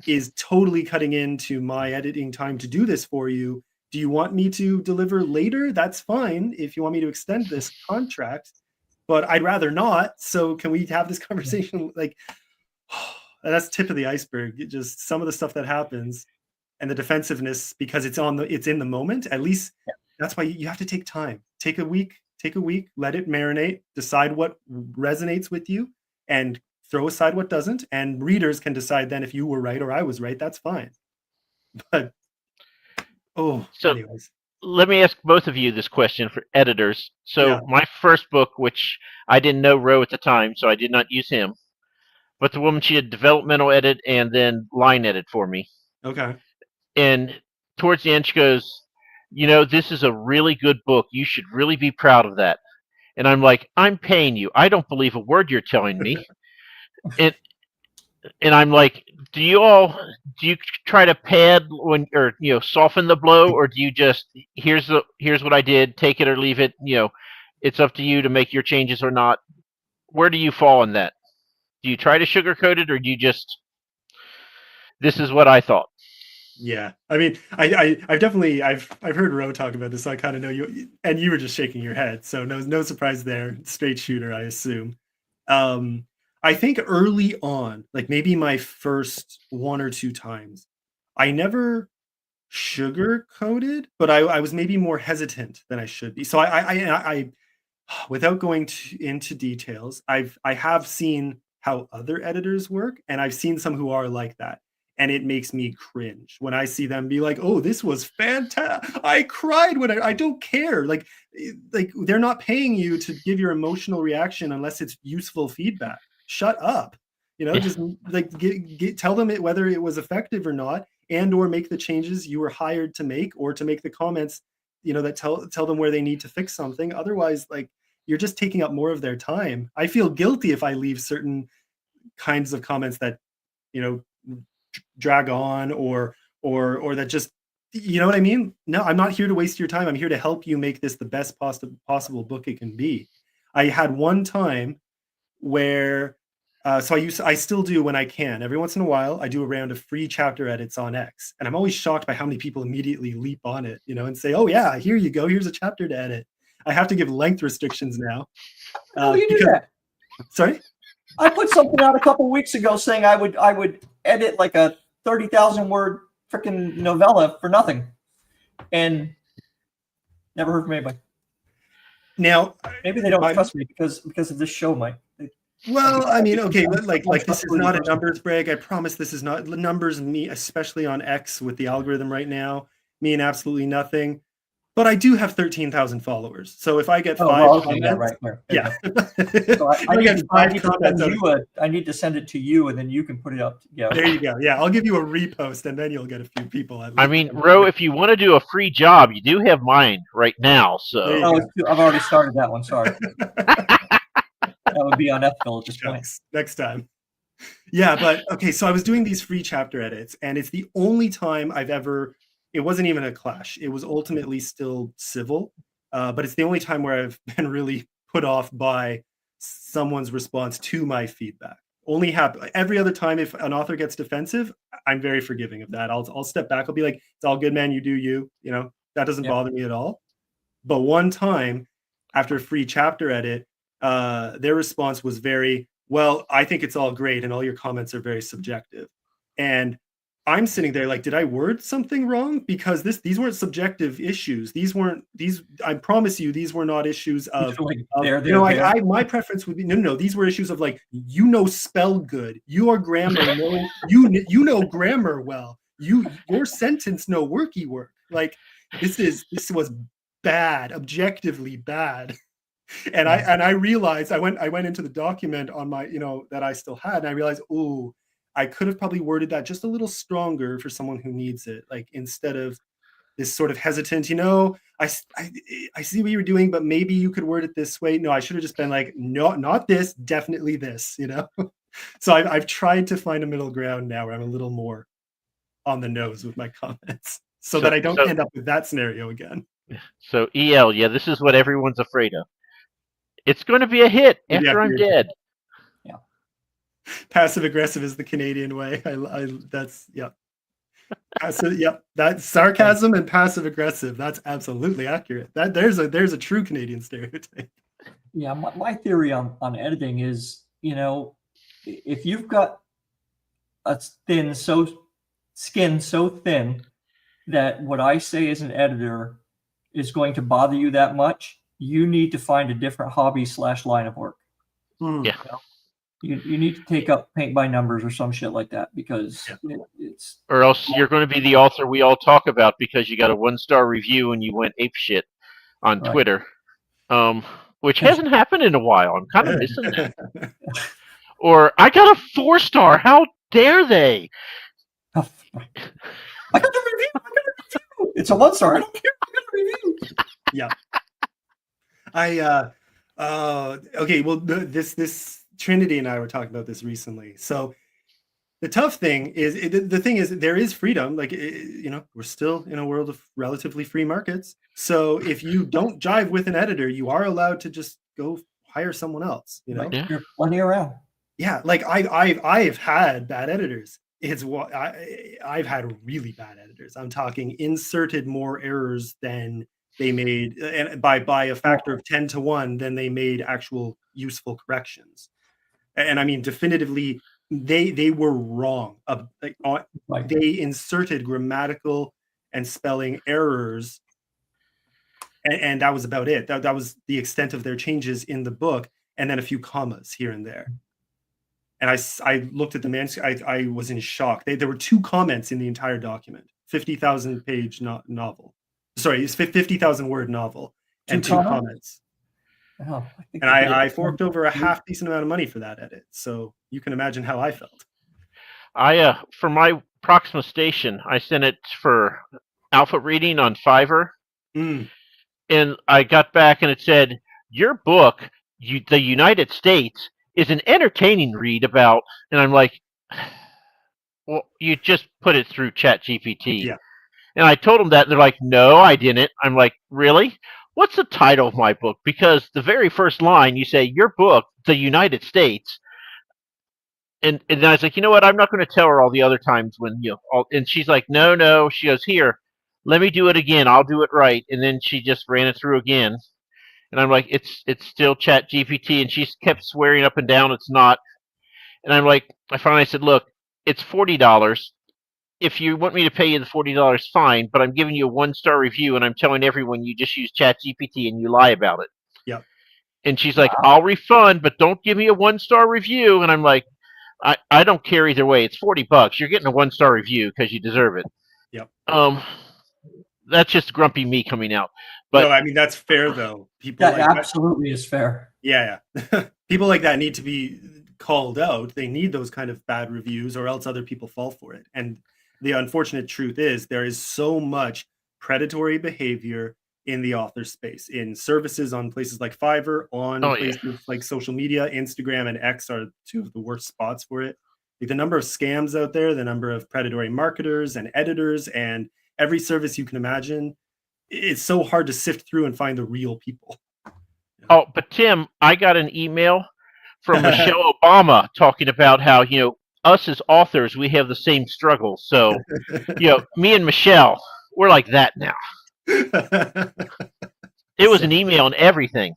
Speaker 3: is totally cutting into my editing time to do this for you. Do you want me to deliver later? That's fine if you want me to extend this contract, but I'd rather not. So can we have this conversation? Like, that's tip of the iceberg. Just some of the stuff that happens and the defensiveness, because it's in the moment. At least that's why you have to take time. Take a week, let it marinate, decide what resonates with you, and throw aside what doesn't. And readers can decide then if you were right or I was right. That's fine. But anyways.
Speaker 2: Let me ask both of you this question for editors. So my first book, which I didn't know Roe at the time, so I did not use him. But the woman, she did developmental edit and then line edit for me.
Speaker 3: Okay.
Speaker 2: And towards the end, she goes, you know, this is a really good book. You should really be proud of that. And I'm like, I'm paying you. I don't believe a word you're telling me. and I'm like, do you try to pad when, or, you know, soften the blow, or do you just, here's what I did, take it or leave it, you know, it's up to you to make your changes or not. Where do you fall in that? Do you try to sugarcoat it, or do you just, this is what I thought?
Speaker 3: Yeah, I mean, I've definitely I've heard Ro talk about this, so I kind of know you, and you were just shaking your head, so no surprise there. Straight shooter, I assume. I think early on, like maybe my first 1 or 2 times, I never sugarcoated, but I was maybe more hesitant than I should be. So I without going into details, I have seen how other editors work, and I've seen some who are like that. And it makes me cringe when I see them be like, "Oh, this was fantastic! I cried when I don't care." Like they're not paying you to give your emotional reaction unless it's useful feedback. Shut up, you know. Just like tell them whether it was effective or not, and or make the changes you were hired to make, or to make the comments, you know, that tell them where they need to fix something. Otherwise, like, you're just taking up more of their time. I feel guilty if I leave certain kinds of comments that, you know, drag on or that just, you know what I mean? No, I'm not here to waste your time. I'm here to help you make this the best possible book it can be. I had one time where so I still do when I can. Every once in a while, I do a round of free chapter edits on X, and I'm always shocked by how many people immediately leap on it, you know, and say, "Oh yeah, here you go. Here's a chapter to edit." I have to give length restrictions now.
Speaker 1: Oh, you do that?
Speaker 3: Sorry?
Speaker 1: I put something out a couple weeks ago saying I would edit like a 30,000 word freaking novella for nothing, and never heard from anybody.
Speaker 3: Now,
Speaker 1: maybe they don't trust me because of this show, Mike.
Speaker 3: Well, I mean, okay, like this is not a numbers brag. I promise this is not numbers. Me, especially on X with the algorithm right now, mean absolutely nothing. But I do have 13,000 followers. So if I get 5 comments,
Speaker 1: yeah. So I need to send it to you, and then you can put it up. Yeah.
Speaker 3: There you go. Yeah, I'll give you a repost, and then you'll get a few people.
Speaker 2: I mean, Ro, if you want to do a free job, you do have mine right now. So
Speaker 1: I've already started that one. Sorry. That would be unethical at this point.
Speaker 3: Next time. Yeah, but okay, so I was doing these free chapter edits, and it's the only time I've ever, it wasn't even a clash. It was ultimately still civil, but it's the only time where I've been really put off by someone's response to my feedback. Only happen every other time. If an author gets defensive, I'm very forgiving of that. I'll step back. I'll be like, "It's all good, man. You do you. You know, that doesn't bother me at all." But one time, after a free chapter edit, their response was very, "Well, I think it's all great, and all your comments are very subjective." And I'm sitting there like, did I word something wrong? Because these weren't subjective issues. I promise you, these were not issues of my preference would be no. These were issues of like, you know, spell good. Your grammar, you know grammar well. Your sentence no worky work. Like this was bad, objectively bad. And I realized I went into the document on my, you know, that I still had, and I realized, I could have probably worded that just a little stronger for someone who needs it. Like instead of this sort of hesitant, I see what you're doing, but maybe you could word it this way. No, I should have just been like, no, not this, definitely this, So I've tried to find a middle ground now where I'm a little more on the nose with my comments so that I don't end up with that scenario again.
Speaker 2: So EL, yeah, this is what everyone's afraid of. It's going to be a hit after I'm dead.
Speaker 1: Yeah.
Speaker 3: Passive aggressive is the Canadian way. That's that's sarcasm and passive aggressive. That's absolutely accurate. That there's a true Canadian stereotype.
Speaker 1: Yeah, my theory on editing is, if you've got a skin so thin that what I say as an editor is going to bother you that much, you need to find a different hobby / line of work.
Speaker 2: Yeah.
Speaker 1: You need to take up paint by numbers or some shit like that, because it's...
Speaker 2: Or else you're going to be the author we all talk about because you got a 1-star review and you went apeshit on Twitter, which hasn't happened in a while. I'm kind of missing that. Or, I got a 4-star. How dare they?
Speaker 1: I got the review. It's a 1-star. I don't care. I got a review.
Speaker 3: Yeah. Okay. Well, this Trinity and I were talking about this recently. So the tough thing is, there is freedom. Like, we're still in a world of relatively free markets. So if you don't jive with an editor, you are allowed to just go hire someone else.
Speaker 1: You're plenty around.
Speaker 3: Yeah, like I've had bad editors. I've had really bad editors. I'm talking inserted more errors than they made, and by a factor of 10 to 1 than they made actual useful corrections. And I mean, definitively, they were wrong. They inserted grammatical and spelling errors, and that was about it. That was the extent of their changes in the book, and then a few commas here and there. And I looked at the manuscript. I was in shock. There were 2 comments in the entire document. 50,000 page novel. Sorry, it's 50,000 word novel, and 2 comments.
Speaker 1: Oh,
Speaker 3: and I forked over a half decent amount of money for that edit. So you can imagine how I felt.
Speaker 2: For my Proxima station, I sent it for alpha reading on Fiverr. And I got back and it said, your book, The United States, is an entertaining read about, and I'm like, well, you just put it through ChatGPT.
Speaker 3: Yeah.
Speaker 2: And I told them that, and they're like, no, I didn't. I'm like, really? What's the title of my book? Because the very first line, you say, your book, The United States. And then I was like, you know what? I'm not going to tell her all the other times when, and she's like, no. She goes, here, let me do it again. I'll do it right. And then she just ran it through again. And I'm like, it's still ChatGPT. And she kept swearing up and down it's not. And I'm like, I finally said, look, it's $40. If you want me to pay you the $40, fine. But I'm giving you a 1-star review, and I'm telling everyone you just use ChatGPT and you lie about it.
Speaker 3: Yep.
Speaker 2: And she's like, I'll refund, but don't give me a 1-star review. And I'm like, I don't care either way. It's $40. You're getting a 1-star review because you deserve it.
Speaker 3: Yep.
Speaker 2: That's just grumpy me coming out. But
Speaker 3: no, I mean, that's fair though. People
Speaker 1: that absolutely is fair.
Speaker 3: Yeah. People like that need to be called out. They need those kind of bad reviews, or else other people fall for it. And the unfortunate truth is there is so much predatory behavior in the author space, in services on places like Fiverr, on places like social media. Instagram and X are 2 of the worst spots for it. Like, the number of scams out there, the number of predatory marketers and editors, and every service you can imagine, it's so hard to sift through and find the real people.
Speaker 2: Oh, but Tim, I got an email from Michelle Obama talking about how, us as authors, we have the same struggles. So, me and Michelle, we're like that now. It was an email and everything.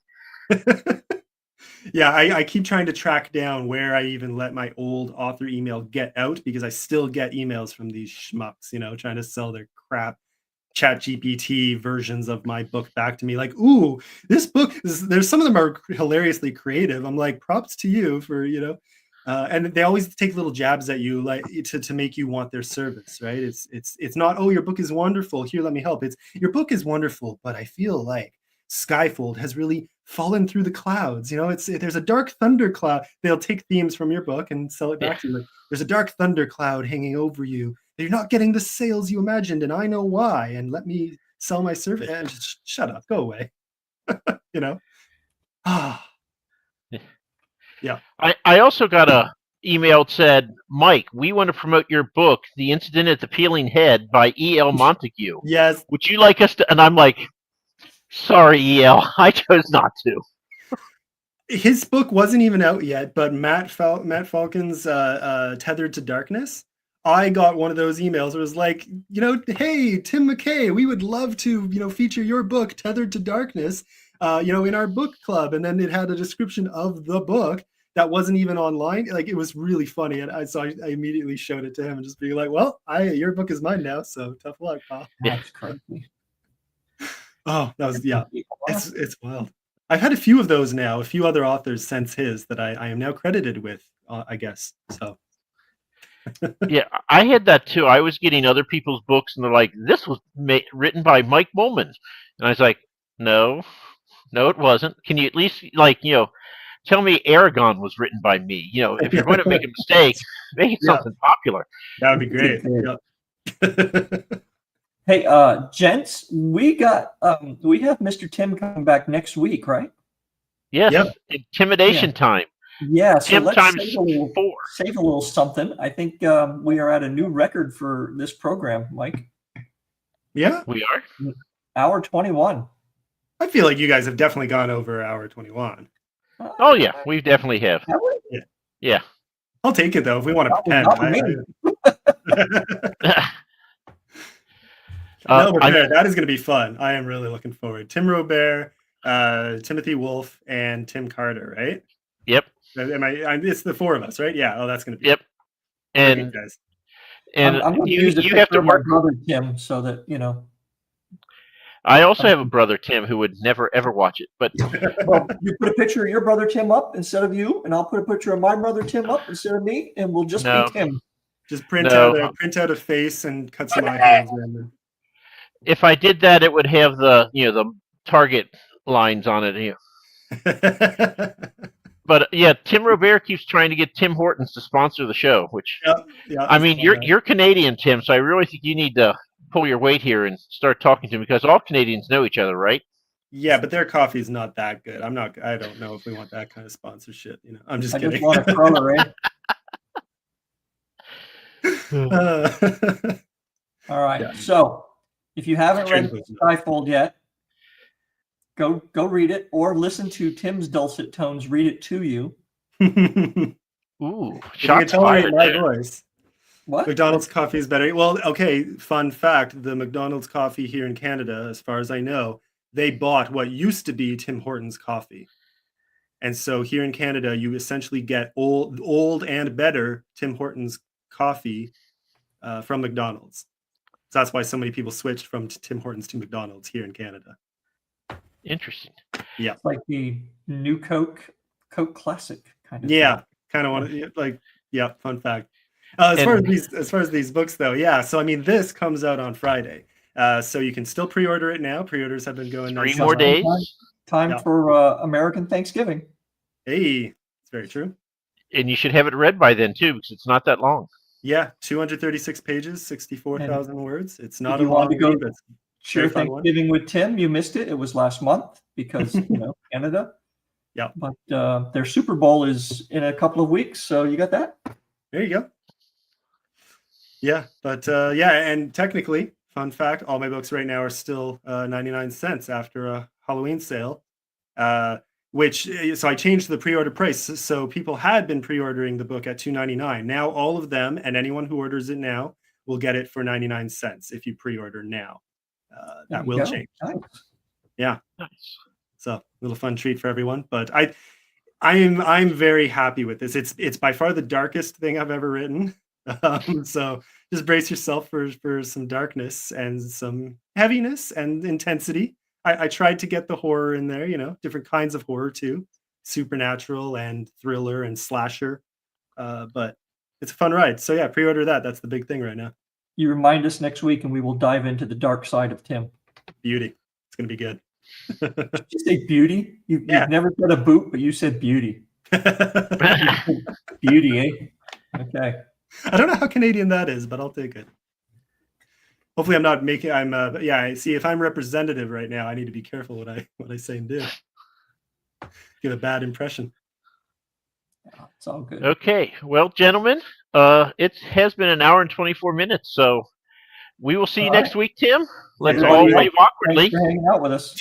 Speaker 3: Yeah, I keep trying to track down where I even let my old author email get out, because I still get emails from these schmucks, trying to sell their crap ChatGPT versions of my book back to me. Like, ooh, this book, there's some of them are hilariously creative. I'm like, props to you for, and they always take little jabs at you, like to make you want their service, right? It's not, oh, your book is wonderful, here, let me help. It's, your book is wonderful, but I feel like Skyfold has really fallen through the clouds. There's a dark thunder cloud. They'll take themes from your book and sell it back to you. Like, there's a dark thunder cloud hanging over you, You're not getting the sales you imagined, and I know why. And let me sell my service. And just shut up, go away. You know. Ah. Yeah.
Speaker 2: I also got a email that said, Mike, we want to promote your book, The Incident at the Peeling Head by E.L. Montague.
Speaker 3: Yes.
Speaker 2: Would you like us to? And I'm like, sorry, E.L., I chose not to.
Speaker 3: His book wasn't even out yet, but Matt Falcon's Tethered to Darkness, I got one of those emails. It was like, hey, Tim McKay, we would love to, feature your book, Tethered to Darkness, in our book club. And then it had a description of the book that wasn't even online. Like, it was really funny. And I immediately showed it to him and just being like, well, your book is mine now. So tough luck, pal.
Speaker 1: That's crazy.
Speaker 3: Oh, that was, yeah, it's wild. I've had a few of those now, a few other authors since his that I am now credited with, I guess. So.
Speaker 2: Yeah, I had that too. I was getting other people's books, and they're like, "This was written by Mike Mullman," and I was like, "No, it wasn't. Can you at least tell me Aragon was written by me? If you're going to make a mistake, make it something popular."
Speaker 3: That would be great. Yeah.
Speaker 1: Hey, gents, we have Mr. Tim coming back next week, right?
Speaker 2: Yes.
Speaker 3: Yep.
Speaker 2: Intimidation time.
Speaker 1: Yeah, so
Speaker 2: Tim
Speaker 1: let's
Speaker 2: times
Speaker 1: save a
Speaker 2: 4.
Speaker 1: little something. I think we are at a new record for this program, Mike.
Speaker 3: Yeah,
Speaker 2: we are.
Speaker 1: Hour 21.
Speaker 3: I feel like you guys have definitely gone over hour 21.
Speaker 2: Oh yeah, we definitely have.
Speaker 1: Have we?
Speaker 2: Yeah.
Speaker 3: I'll take it though if we want to pretend. That is going to be fun. I am really looking forward. Tim Robert, Timothy Wolf, and Tim Carter, right?
Speaker 2: Yep.
Speaker 3: It's the 4 of us, right? Yeah. Oh, that's going to be.
Speaker 2: Yep. And
Speaker 3: guys.
Speaker 1: And I'm going to use you have to work my brother Tim so that
Speaker 2: I also have a brother Tim who would never ever watch it, but
Speaker 1: well, you put a picture of your brother Tim up instead of you, and I'll put a picture of my brother Tim up instead of me, and we'll just be Tim.
Speaker 3: Just print out a face and cut some eyebrows in.
Speaker 2: If I did that, it would have the the target lines on it. But yeah, Tim Robert keeps trying to get Tim Hortons to sponsor the show, which I mean, you're Canadian, Tim, so I really think you need to pull your weight here and start talking to him because all Canadians know each other, right?
Speaker 3: Yeah, but their coffee is not that good. I don't know if we want that kind of sponsorship. I'm just kidding.
Speaker 1: I just want a crawler, All right. Yeah. So if you haven't read Skyfold yet, go read it or listen to Tim's dulcet tones read it to you.
Speaker 2: Ooh,
Speaker 3: shots fired my voice.
Speaker 1: What?
Speaker 3: McDonald's coffee is better. Well, okay, fun fact, the McDonald's coffee here in Canada, as far as I know, they bought what used to be Tim Hortons coffee. And so here in Canada, you essentially get old and better Tim Hortons coffee from McDonald's. So that's why so many people switched from Tim Hortons to McDonald's here in Canada.
Speaker 2: Interesting.
Speaker 3: Yeah.
Speaker 1: It's like the new Coke Classic kind of
Speaker 3: thing. Kind of want to fun fact. As far as these books though, yeah. So I mean this comes out on Friday. So you can still pre-order it now. Pre-orders have been going
Speaker 2: 3 more days.
Speaker 1: Time for American Thanksgiving.
Speaker 3: Hey, it's very true.
Speaker 2: And you should have it read by then too, because it's not that long.
Speaker 3: Yeah, 236 pages, 64,000 words. It's not
Speaker 1: a long
Speaker 3: read.
Speaker 1: Share Thanksgiving with Tim. You missed it. It was last month because Canada.
Speaker 3: Yeah.
Speaker 1: But their Super Bowl is in a couple of weeks, so you got that.
Speaker 3: There you go. Yeah, but and technically, fun fact, all my books right now are still 99 cents after a Halloween sale. So I changed the pre-order price. So people had been pre-ordering the book at $2.99. Now all of them and anyone who orders it now will get it for 99 cents if you pre-order now. That will change.
Speaker 1: Nice.
Speaker 3: Yeah. Nice. So a little fun treat for everyone. But I'm very happy with this. It's by far the darkest thing I've ever written. So just brace yourself for some darkness and some heaviness and intensity. I tried to get the horror in there, different kinds of horror too, supernatural and thriller and slasher. But it's a fun ride. So yeah, pre-order that. That's the big thing right now.
Speaker 1: You remind us next week and we will dive into the dark side of Tim.
Speaker 3: Beauty. It's going to be good.
Speaker 1: Did you say beauty? You've never said a boot, but you said beauty. Beauty, eh? Okay.
Speaker 3: I don't know how Canadian that is, but I'll take it. hopefully I'm not making. Yeah. I see. If I'm representative right now, I need to be careful what I say and do. Give a bad impression.
Speaker 1: Yeah, it's all good.
Speaker 2: Okay, well, gentlemen, it has been an hour and 24 minutes, so we will see you next week, Tim. Let's all
Speaker 1: Everybody,
Speaker 2: wave awkwardly.
Speaker 1: thanks for hanging out with us.